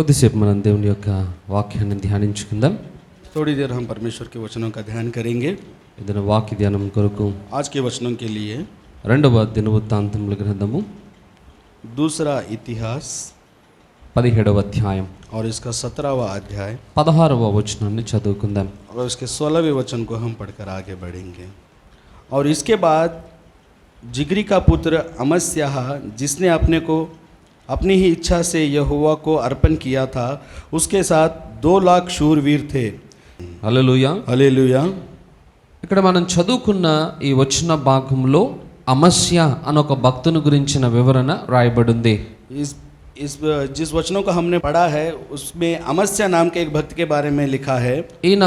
కొద్దిసేపు మనం దేవుని యొక్క వాక్యాన్ని ధ్యానించుకుందాం. थोड़ी देर हम परमेश्वर के वचनों का ध्यान करेंगे. ఏదైనా వాక్య ధ్యానం కొరకు आज के वचनों के लिए రెండవ దినవృత్తాంతముల గ్రంథము दूसरा इतिहास 17వ అధ్యాయం और इसका 17वां अध्याय 16వ వచనాన్ని చదువుకుందాం. और इसके 16वें वचन को हम पढ़कर आगे बढ़ेंगे. और इसके बाद जिगरी का पुत्र अमस्याह, जिसने अपने को अपनी ही इच्छा से यहोवा को अर्पण किया था, उसके साथ 2 लाख शूरवीर थे. హల్లెలూయా. हालेलुया. ఇక్కడ మనం చదువుకున్న ఈ వచన భాగంలో అమస్య అనే ఒక భక్తుని గురించిన వివరణ రాయబడింది. जिस वचनों को हमने पढ़ा है उसमें अमस्या नाम के एक भक्त के बारे में लिखा है. ఈయన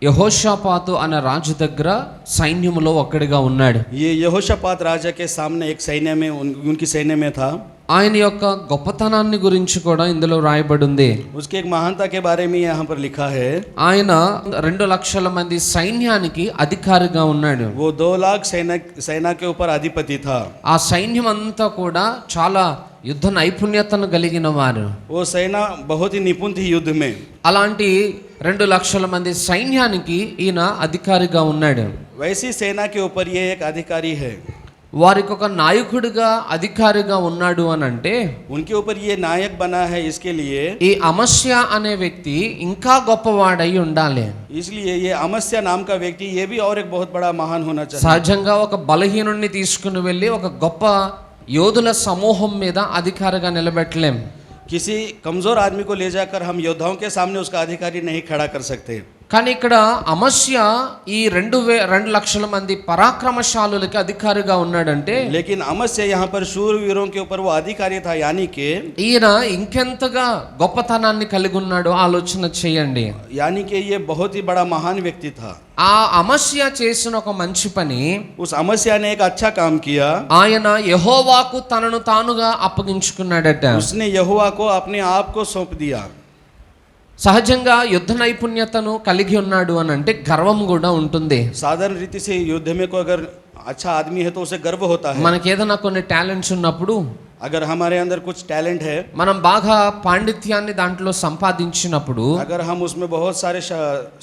యెహోషాపాతు అనే రాజు దగ్గర సైన్యములో ఒక్కడిగా ఉన్నాడు. ये यहोशापात राजा के सामने एक सैन्य में उनकी सैन्य में था. ఆయన యొక్క గొప్పతనాన్ని గురించి కూడా ఇందులో రాయబడింది. उसके एक महानता के बारे में यहाँ पर लिखा है. ఆయన 2 లక్షల మంది సైన్యానికి అధికారిగా ఉన్నాడు. वो 2 लाख सेना के ऊपर अधिपति था. ఆ సైన్యం అంతా కూడా చాలా యుద్ధ నైపుణ్యతను కలిగిన వారు. वो सेना बहुत ही निपुण थी युद्ध में. అలాంటి 2 లక్షల మంది సైన్యానికి ఈయన అధికారిగా ఉన్నాడు. वैसी सेना के ऊपर ये एक अधिकारी है. వారికి ఒక నాయకుడిగా అధికారిగా ఉన్నాడు అని అంటే उनके ऊपर ये नायक बना है. इसके लिए ఈ అమస్య అనే వ్యక్తి ఇంకా గొప్పవాడై ఉండాలి. इसलिए ये अमस्या नाम का व्यक्ति ये भी और एक बहुत बड़ा महान होना चाहिए. సహజంగా ఒక బలహీనుడిని తీసుకుని వెళ్ళి ఒక గొప్ప యోధుల సమూహం మీద అధికారిగా నిలబెట్టలేం. किसी कमजोर आदमी को ले जाकर हम योद्धाओं के सामने उसका अधिकारी नहीं खड़ा कर सकते. కానీ ఇక్కడ అమస్య ఈ 2 లక్షల మంది పరాక్రమశాలులకి అధికారిగా ఉన్నాడంటే लेकिन अमस्या यहाँ पर शूरवीरों के ऊपर वो अधिकारी था. यानी कि ఈయన ఇంకెంతగా గొప్పతనాన్ని కలిగి ఉన్నాడో ఆలోచన చేయండి. यानी कि ये बहुत ही बड़ा महान व्यक्ति था. ఆ అమస్య చేసిన ఒక మంచి పని, उस अमस्या ने एक अच्छा काम किया. ఆయన యెహోవాకు తనను తానుగా అప్పగించుకున్నాడట. उसने यहोवा को अपने आप को सौंप दिया. సహజంగా యుద్ధ నైపుణ్యతను కలిగి ఉన్నాడు అని అంటే గర్వం కూడా ఉంటుంది. साधारण रीति से युद्ध में कोई अगर अच्छा आदमी है तो उसे गर्व होता है. మనకి ఏదైనా కొన్ని టాలెంట్స్ ఉన్నప్పుడు, अगर हमारे अंदर कुछ टैलेंट है, మనం బాగా పాండిత్యాన్ని దాంట్లో సంపాదించినప్పుడు, अगर हम उसमें बहुत सारे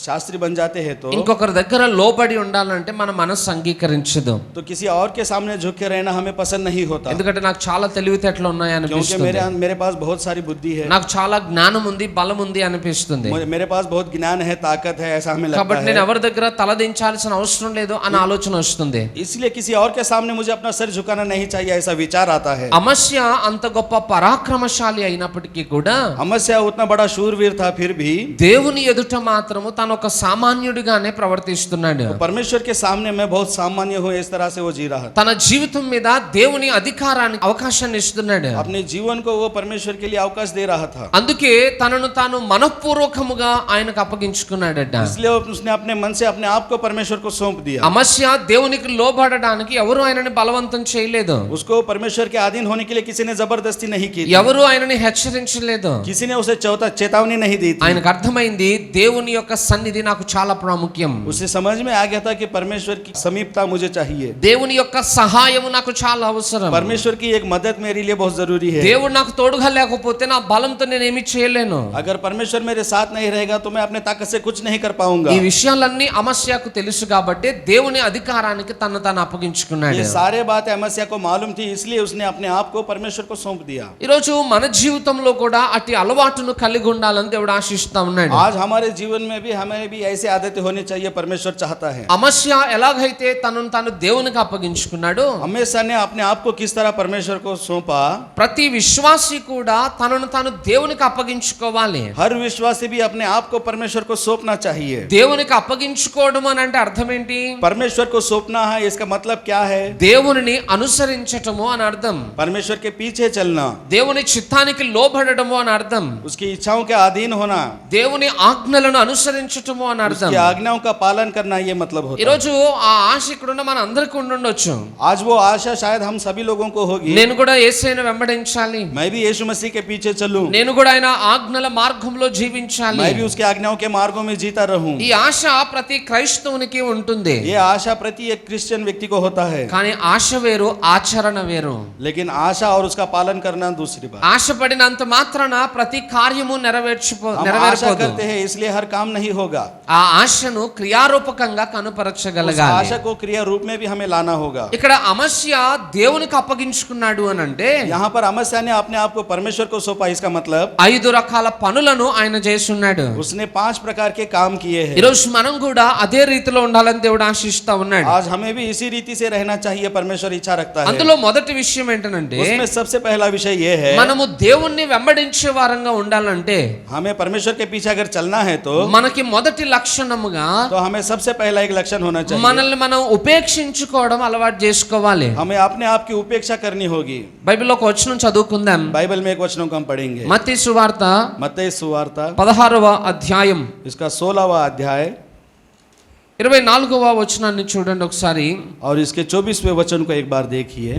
शास्त्री बन जाते हैं तो ఇంకొకరి దగ్గర లోబడి ఉండాలంటే మన మనసు అంగీకరించదు. तो किसी और के सामने झुके रहना हमें पसंद नहीं होता. ఎందుకంటే నాకు చాలా తెలివితేటలు ఉన్నాయి क्योंकि అనిపిస్తుంది, मेरे पास बहुत सारी बुद्धि है, నాకు చాలా జ్ఞానం ఉంది, బలం ఉంది అనిపిస్తుంది. मेरे पास बहुत ज्ञान है, ताकत है, ऐसा हमें लगता కాబట్టి है. నేను ఎవరి దగ్గర తలదించాల్సిన అవసరం లేదు అన్న ఆలోచన వస్తుంది. इसलिए किसी और के सामने मुझे अपना सिर झुकाना नहीं चाहिए, ऐसा विचार आता है. అమస్య అంత గొప్ప పరాక్రమశాలి అయినప్పటికీ కూడా, अमस्या उतना बड़ा शूरवीर था, फिर भी దేవుని ఎదుట మాత్రము తను ఒక సామాన్యుడిగానే ప్రవర్తిస్తున్నాడు. परमेश्वर के सामने मैं बहुत सामान्य हूँ, इस तरह से वो जी रहा था. తన జీవితం మీద దేవుని అధికారానికి అవకాశాన్ని ఇస్తున్నాడు. अपने जीवन को वो परमेश्वर के लिए अवकाश दे रहा था. అందుకే తనను తాను మనఃపూర్వకముగా ఆయనకు అప్పగించుకున్నాడట. इसलिए उसने अपने मन से अपने आप को परमेश्वर को सौंप दिया. అమస్య దేవునికి లోబడడానికి ఎవరు ఆయనని బలవంతం చేయలేదు. उसको परमेश्वर के अधीन होने के लिए किसी ने जबरदस्ती नहीं की. ఎవరు ఆయనని హెచ్చరించలేదు. किसी ने उसे चेतावनी नहीं दी थी. ఆయనకు అర్థమైంది దేవుని యొక్క సన్నిధి నాకు చాలా ప్రాముఖ్యం. उसे समझ में आ गया था कि परमेश्वर की समीपता मुझे चाहिए. దేవుని యొక్క సహాయం నాకు చాలా అవసరం. परमेश्वर की एक मदद मेरे लिए बहुत जरूरी है. దేవుడు నాకు తోడుగా లేకపోతే నా బలంతో నేను ఏమీ చేయలేను. अगर परमेश्वर मेरे साथ नहीं रहेगा तो मैं अपने ताकत से कुछ नहीं कर पाऊंगा. ఈ విషయాలన్నీ అమస్యకు తెలుసు కాబట్టి దేవుని అధికారానికి తను తాను అప్పగించుకున్నాడు. ये सारे बातें अमस्या को मालूम थी, इसलिए उसने अपने आप को परमेश्वर को सौंप दिया. ఈరోజు మన జీవితంలో కూడా అట్టి అలవాటును కలిగి ఉండాలని దేవుడు ఆశిస్తా ఉన్నాడు. आज हमारे जीवन में भी हमें भी ऐसी आदतें होनी चाहिए, परमेश्वर चाहता है. అమస్య ఎలాగైతే తనను తాను దేవునికి అప్పగించుకున్నాడు, अमस्या ने अपने आप को किस तरह परमेश्वर को सौंपा, ప్రతి విశ్వాసి కూడా తనను తాను దేవునికి అప్పగించుకోవాలి. हर विश्वासी भी अपने आप को परमेश्वर को सौंपना चाहिए. దేవునికి అప్పగించుకోవడం అని అంటే అర్థం ఏంటి? परमेश्वर को सौंपना है, इसका मतलब क्या है? దేవునిని అనుసరించటము అని అర్థం. परमेश्वर के पीछे चलना, దేవుని చిత్తానికి లోబడడము అని అర్థం. उसकी इच्छाओं के अधीन होना, దేవుని ఆజ్ఞలను అనుసరించటము అని అర్థం. उसकी आज्ञाओं का पालन करना, ये मतलब होता है. ఈరోజు ఆ ఆశ ఇక్కడున్న మన అందరికీ ఉండొచ్చు. आज वो आशा शायद हम सभी लोगों को होगी. నేను కూడా యేసయ్యను వెంబడించాలి, मैं भी यीशु मसीह के पीछे चलूं, నేను కూడా ఆయన ఆజ్ఞల మార్గంలో జీవించాలి, मैं भी उसके आज्ञाओं के मार्गों में जीता रहूं. ఈ ఆశ ప్రతి క్రైస్తవునికి ఉంటుంది. ये आशा प्रति एक क्रिश्चियन व्यक्ति को होता है. కానీ ఆశ వేరు, ఆచరణ వేరు. लेकिन आशा आशा और उसका पालन करना दूसरी बात। ఆశపడినంత మాత్రాన ప్రతి కార్యము हम आशा నెరవేరిపోదు. करते हैं इसलिए हर काम नहीं होगा। ఆ ఆశను క్రియారూపకంగా उस కనుపరచగలగాలి. आशा को क्रिया रूप में भी हमें लाना होगा। ఇక్కడ అమస్య దేవునికి అప్పగించుకున్నాడు అని అంటే यहाँ पर अमस्या ने अपने आप को परमेश्वर को सौंपा, इसका मतलब 5 రకాల పనులను ఆయన చేస్తున్నాడు. उसने 5 प्रकार के काम किए हैं। ఈరోజు మనం కూడా అదే రీతిలో ఉండాలని దేవుడు ఆశిస్తా ఉన్నాడు. आज हमें भी इसी रीति से रहना चाहिए, परमेश्वर इच्छा रखता है। అందులో మొదటి విషయం ఏంటంటే उसमें सबसे पहला विषय ये है, మనము దేవుణ్ణి వెంబడించే వారంగా ఉండాలంటే हमें परमेश्वर के पीछे अगर चलना है तो మనకి మొదటి లక్షణముగా हमें सबसे पहला एक लक्षण होना चाहिए, మనల్ని మనం ఉపేక్షించుకోవడం అలవాటు చేసుకోవాలి. हमें अपने आप की उपेक्षा करनी होगी। బైబిల్లో ఒక వచనం చదువుకుందాం. बाइबल में एक वचनों को हम पढ़ेंगे। మత్తయి సువార్త मत्ती सुवार्ता 16వ అధ్యాయం इसका 16वां अध्याय 24వ వచనాన్ని చూడండి ఒకసారి. और इसके 24वें वचन को एक बार देखिए।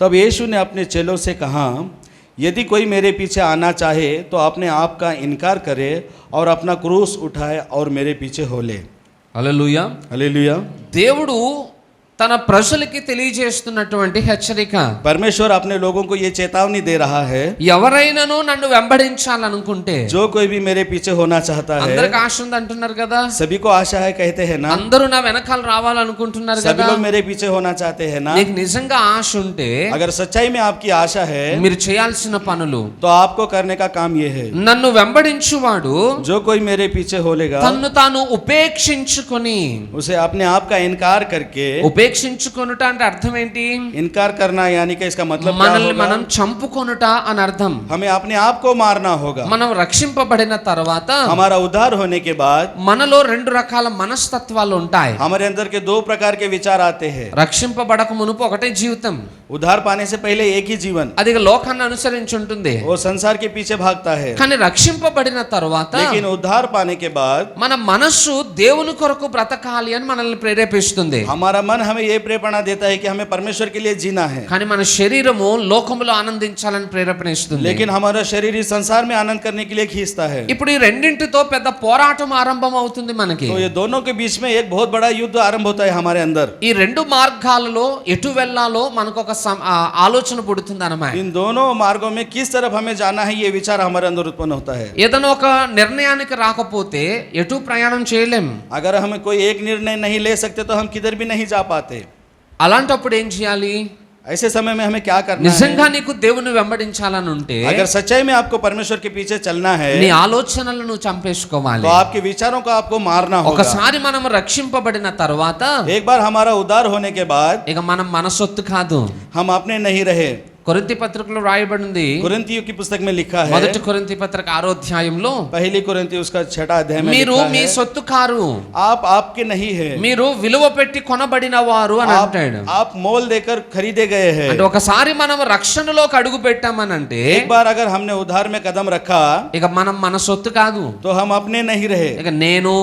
तब यीशु ने अपने चेलों से कहा, यदि कोई मेरे पीछे आना चाहे तो अपने आप का इनकार करे और अपना क्रूस उठाए और मेरे पीछे हो ले। హల్లెలూయా. हालेलुया। దేవుడు తన ప్రజలకి తెలియజేస్తున్నటువంటి హెచ్చరిక. परमेश्वर अपने लोगों को ये चेतावनी दे रहा है, ఎవరైనాను నన్ను వెంబడించాలనుకుంటే, जो कोई भी मेरे पीछे होना चाहता है, అందరికి ఆశ ఉంది అంటున్నారు కదా, सभी को आशा है कहते हैं ना, అందరూ నా వెనకాల రావాలనుకుంటున్నారు सभी కదా. लोग मेरे पीछे होना चाहते हैं ना। నీకు నిజంగా ఆశ ఉంటే अगर सच्चाई में आपकी आशा है మీరు చేయాల్సిన పనులు, तो आपको करने का काम ये है, నన్ను వెంబడించువాడు जो कोई मेरे पीछे होलेगा తన్ను తాను ఉపేక్షించుకొని. उसे अपने आप का इनकार करके, ఉపేక్షించుకొనుట అంటే అర్థం ఏంటి? इनकार करना यानी कि इसका मतलब क्या మనల్ని होगा? మనం చంపుకొనుట అని అర్థం. हमें अपने आप को मारना होगा। మనం రక్షింపబడిన తర్వాత हमारा उद्धार होने के बाद మనలో 2 రకాల మనస్తత్వాలు ఉంటాయి. हमारे अंदर के 2 प्रकार के विचार आते हैं। రక్షింపబడక మునుపు ఒకటే జీవితం, उद्धार पाने से पहले एक ही जीवन, అది లోకాన్ని అనుసరించి ఉంటుంది. वो संसार के पीछे भागता है। కానీ రక్షింపబడిన తర్వాత लेकिन उद्धार पाने के बाद మన మనస్సు దేవుని కొరకు బ్రతకాలి అని మనల్ని ప్రేరేపిస్తుంది. हमारा मन हमें ये प्रेरणा देता है कि हमें परमेश्वर के लिए जीना है। కానీ మన శరీరము లోకములో ఆనందించాలని ప్రేరేపణ ఇస్తుంది. लेकिन हमारा शरीर इस संसार में आनंद करने के लिए खींचता है। ఇప్పుడు ఈ రెండింటితో పెద్ద పోరాటం ఆరంభం అవుతుంది మనకి. तो ये दोनों के बीच में एक बहुत बड़ा युद्ध आरंभ होता है हमारे अंदर। ఈ 2 మార్గాలలో ఎటు వెళ్ళాలో మనకు ఒక ఆలోచన పుడుతుంది అన్నమాట. इन दोनों मार्गों में किस तरफ हमें जाना है, ये विचार हमारे अंदर उत्पन्न होता है। ఏదైనా ఒక నిర్ణయానికి రాకపోతే ఎటు ప్రయాణం చేయలేం. अगर हमें कोई एक निर्णय नहीं ले सकते तो हम किधर भी नहीं जा पाते। అలాంటప్పుడు ఏం చేయాలి? ऐसे समय में हमें क्या करना నిజంగా है? నీకు దేవుని వెంబడించాలని ఉంటే अगर सच्चाई में आपको परमेश्वर के पीछे चलना है నీ ఆలోచనలను నువ్వు చంపేసుకోవాలి. तो आपके विचारों को आपको मारना होगा। ఒకసారి మనం రక్షింపబడిన తర్వాత एक बार हमारा उद्धार होने के बाद ఇక మనం మన సొత్తు కాదు. हम अपने नहीं रहे। కొరింథీ పత్రికలో రాయబడింది, कुरिन्थियों की पुस्तक में लिखा है, మొదటి కొరింథీ పత్రిక 6వ అధ్యాయంలో, पहली कुरिन्थी उसका 6वां अध्याय में మీరు लिखा మీ है, సొత్తు కారు, आप आपके नहीं है, మీరు విలువ పెట్టి కొనబడిన వారు అని అంటాడు. आप मोल देकर खरीदे गए हैं। అంటే ఒకసారి మనం రక్షణలోకి అడుగు పెట్టామనంటే एक बार अगर हमने उद्धार में कदम रखा ఇక మనం మన సొత్తు కాదు. तो हम अपने नहीं रहे। ఇక నేను,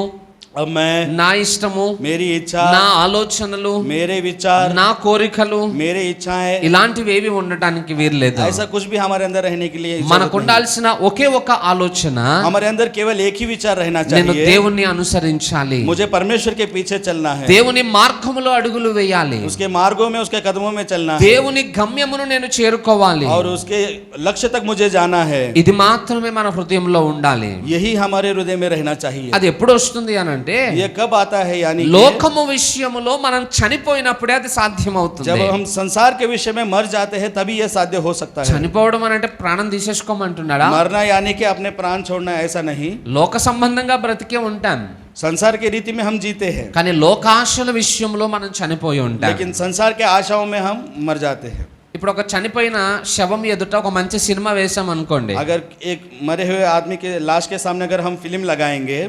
अब मैं, నా ఇష్టము, मेरी इच्छा, నా ఆలోచనలు, मेरे विचार, నా కోరికలు, मेरे इच्छाएं, ఇలాంటివి ఏవి ఉండటానికి వీర్లేదు. ऐसा कुछ भी हमारे अंदर रहने के लिए इजाजत మనకు नहीं। ఉండాల్సిన ఒకే ఒక ఆలోచన, हमारे अंदर केवल एक ही विचार रहना నేను चाहिए, దేవుణ్ణి అనుసరించాలి, मुझे परमेश्वर के पीछे चलना है, దేవుని మార్గములో అడుగులు వేయాలి, उसके मार्गों में उसके कदमों में चलना है, దేవుని గమ్యమును నేను చేరుకోవాలి. और उसके लक्ष्य तक मुझे जाना है। ఇది మాత్రమే మన హృదయంలో ఉండాలి. यही हमारे हृदय में रहना चाहिए। అది ఎప్పుడు వస్తుంది అని అంటే ये कब आता है? यानी कि లోకము విషయములో మనం చనిపోయినప్పుడే అది సాధ్యమవుతుంది. जब हम संसार के विषय में मर जाते हैं तभी यह साध्य हो सकता है। చనిపోవడం అని అంటే ప్రాణం తీసేసుకోమంటున్నాడా? मरना यानी कि अपने प्राण छोड़ना, ऐसा नहीं। లోక సంబంధంగా బ్రతికే ఉంటాం, संसार की रीति में हम जीते हैं, కానీ లోకాశల విషయంలో మనం చనిపోయి ఉంటాం. लेकिन संसार के आशाओं में हम मर जाते हैं। ఇప్పుడు ఒక చనిపోయిన శవం ఎదుట ఒక మంచి సినిమా వేసాం అనుకోండి, अगर एक मरे हुए आदमी के लाश के सामने अगर हम फिल्म लगाएंगे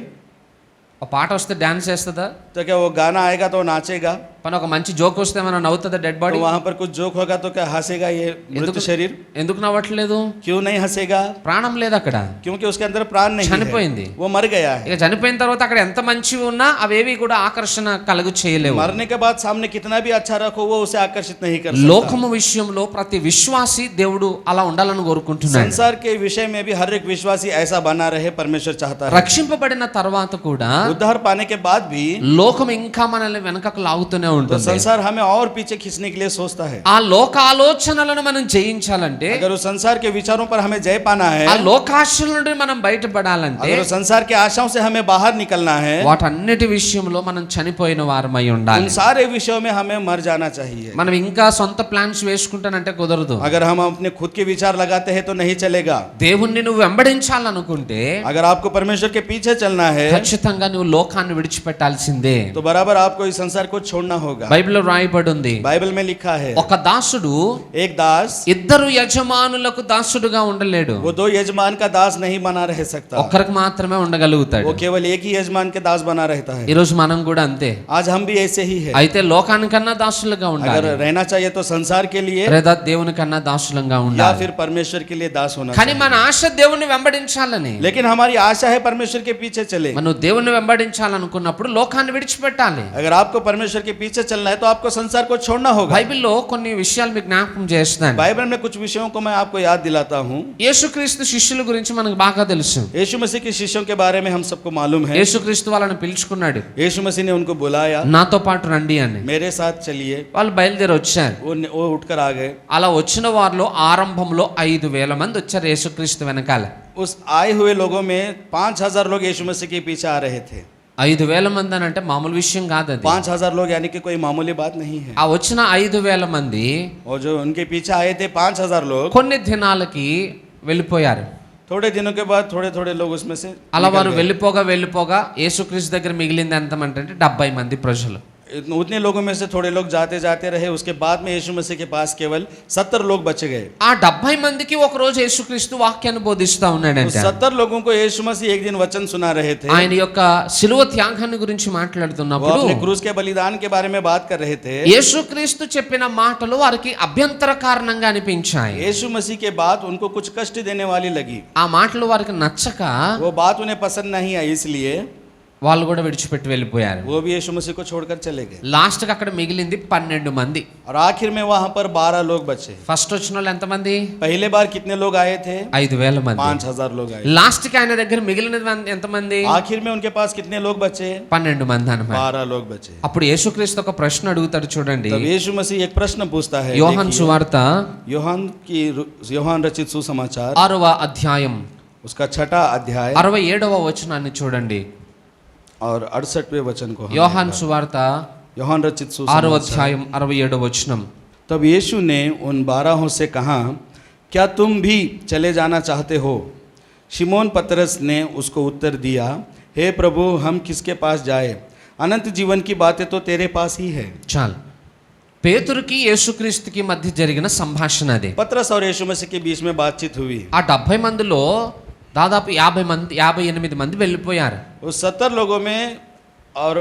ఒక పాట వస్తే డాన్స్ చేస్తుందా? तो क्या वो गाना आएगा तो नाचेगा? పని ఒక మంచి జోక్ వస్తే మనం నవ్వుతుందా డెడ్ బాడీ? तो वहां पर कुछ जोक होगा तो क्या हंसेगा ये मृत शरीर? ఎందుకు నవ్వట్లేదు? क्यों नहीं हंसेगा? ప్రాణం లేదు అక్కడ, क्योंकि उसके अंदर प्राण नहीं చనిపోయింది. है, वो मर गया है। ఇక చనిపోయిన తర్వాత అక్కడ ఎంత మంచివి ఉన్నా అవేవి కూడా ఆకర్షణ కలుగు చేయలేవు. मरने के बाद सामने कितना भी अच्छा रखो वो उसे आकर्षित नहीं कर सकता। లోకము విషయంలో ప్రతి విశ్వాసి దేవుడు అలా ఉండాలని కోరుకుంటున్నాడు. संसार के विषय में भी हर एक विश्वासी ऐसा बना रहे परमेश्वर चाहता है। రక్షింపబడిన తర్వాత కూడా उद्धार पाने के बाद भी లోకం ఇంకా మనల్ని వెనకకు లాగుతూనే तो ఉంటుంది. संसार हमें और पीछे खींचने के लिए सोचता है. ఆ లోక ఆలోచనలను మనం జయించాలంటే, अगर उस संसार के विचारों पर हमें जय पाना है, ఆ లోకాశల నుండి మనం బయటపడాలంటే, अगर उस संसार के आशाओं से हमें बाहर निकलना है, వాటన్నిటి విషయంలో మనం చనిపోయిన వారమై उन ఉండాలి. सारे विषयों में हमें मर जाना चाहिए. మనం ఇంకా సొంత ప్లాన్స్ వేసుకుంటానంటే కుదరదు. अगर हम अपने खुद के विचार लगाते हैं तो नहीं चलेगा. దేవుణ్ణి నువ్వు వెంబడించాలనుకుంటే अगर आपको परमेश्वर के पीछे चलना है ఖచ్చితంగా నువ్వు లోకాన్ని విడిచిపెట్టాల్సిందే. तो बराबर आपको इस संसार को छोड़ना होगा. బైబిల్లో రాయబడి ఉంది, बाइबल में लिखा है, ఒక దాసుడు एक दास ఇద్దరు యజమానులకు దాసుడుగా ఉండలేడు. वो दो यजमान का दास नहीं बना रह सकता. ఒక్కరికి మాత్రమే ఉండగలుగుతాడు. वो केवल एक ही यजमान के दास बना रहता है. ఈ రోజు మనం కూడా అంతే. आज हम भी ऐसे ही है. అయితే లోకానికన్నా దాసులుగా अगर ఉండాలి, रहना चाहिए तो संसार के लिए లేదా దేవునికన్నా దాసులంగా या ఉండాలి. फिर परमेश्वर के लिए दास होना కానీ चाहिए. మన ఆశ దేవుణ్ణి వెంబడించాలని. लेकिन हमारी आशा है परमेश्वर के पीछे चले. మనం దేవుణ్ణి వెంబడించాలనుకున్నప్పుడు లోకాన్ని విడిచిపెట్టాలి. अगर आपको परमेश्वर के पीछे चलना है तो आपको संसार को छोड़ना होगा. బైబిల్లో కొన్ని విషయాలు మీకు జ్ఞాపకం చేస్తాను. बाइबल में कुछ विषयों को मैं आपको याद दिलाता हूँ. యేసుక్రీస్తు శిష్యుల గురించి మనకు బాగా తెలుసు. यीशु मसीह के शिष्यों के बारे में हम सबको मालूम है. యేసుక్రీస్తు వాళ్ళని పిలుచుకున్నాడు, यीशु मसीह ने उनको बुलाया, నాతో పాటు రండి అని. मेरे साथ चलिए. వాళ్ళు బయలుదేరి వచ్చారు. वो उठकर आ गए. అలా వచ్చిన వారిలో ఆరంభంలో 5,000 మంది వచ్చారు యేసుక్రీస్తు వెనకాల. उस आए हुए लोगों में 5,000 लोग यीशु मसीह के पीछे आ रहे थे. 5,000 మంది అని అంటే మామూలు విషయం కాదు అది. 5,000 लोग यानी कि कोई मामूली बात नहीं है. ఆ వచ్చిన 5,000 మంది और जो उनके पीछे आए थे 5,000 लोग కొన్ని దినాలకి వెళ్ళిపోయారు. थोड़े दिनों के बाद थोड़े थोड़े लोग उसमें से అలా निकल వారు गए. వెళ్ళిపోగా యేసుక్రీస్తు దగ్గర మిగిలింది ఎంతమంటే 70 మంది ప్రజలు. उतने लोगों में से थोड़े लोग जाते जाते रहे. उसके बाद में यीशु मसीह के पास केवल 70 लोग बच गए. ఆ 70 మందికి ఒక రోజు యేసుక్రీస్తు వాక్యాన్ని బోధిస్తా उस ఉన్నాడంట. 70 लोगों को यीशु मसीह एक दिन वचन सुना रहे थे. ఆయన యొక్క శిలువ త్యాగాన్ని గురించి वो మాట్లాడుతున్నప్పుడు अपने क्रूस के बलिदान के बारे में बात कर रहे थे. యేసుక్రీస్తు చెప్పిన మాటలు వారికి అభ్యంతర కారణంగా అనిపించాయి. यीशु मसीह के बात उनको कुछ कष्ट देने वाली लगी. ఆ మాటలు వారికి నచ్చక वो बात उन्हें पसंद नहीं आई, इसलिए వాళ్ళు కూడా విడిచిపెట్టి వెళ్ళిపోయారు. वो भी यीशु मसीह को छोड़कर चले गए. లాస్ట్ కి అక్కడ మిగిలింది 12 మంది. और आखिर में वहां पर 12 लोग बचे. ఫస్ట్ వచ్చిన వాళ్ళు ఎంతమంది? पहले बार कितने लोग आए थे? 5,000 మంది. 5,000 लोग आए. లాస్ట్ కి ఆయన దగ్గర మిగిలినది ఎంతమంది? आखिर में उनके पास कितने लोग बचे? 12 మంది అన్నమాట. 12 लोग बचे. అప్పుడు యేసుక్రీస్తు ఒక ప్రశ్న అడుగుతాడు చూడండి. तब यीशु मसीह एक प्रश्न पूछता है. యోహాను देखिए, సువార్త యోహాన్ रचित सुसमाचार 6వ అధ్యాయం उसका 6वां अध्याय 67వ వచనాన్ని చూడండి. और 68वें वचन को हम యోహాను देखा. సువార్త యోహాన్ रचित 6వ सुसमाचार. అధ్యాయం 67వ వచనం. तब यीशु ने उन 12 से कहा, क्या तुम भी चले जाना चाहते हो? शिमोन पतरस ने उसको उत्तर दिया, हे प्रभु, हम किसके पास जाए? अनंत जीवन की बातें तो तेरे पास ही है. చాలు. పేతురుకి యేసుక్రీస్తుకి మధ్య జరిగిన సంభాషణ అది. पतरस और यीशु मसीह के बीच में बातचीत हुई. ఆ 70 మందిలో దాదాపు 58 మంది వెళ్ళిపోయారు. उस 70 लोगों में और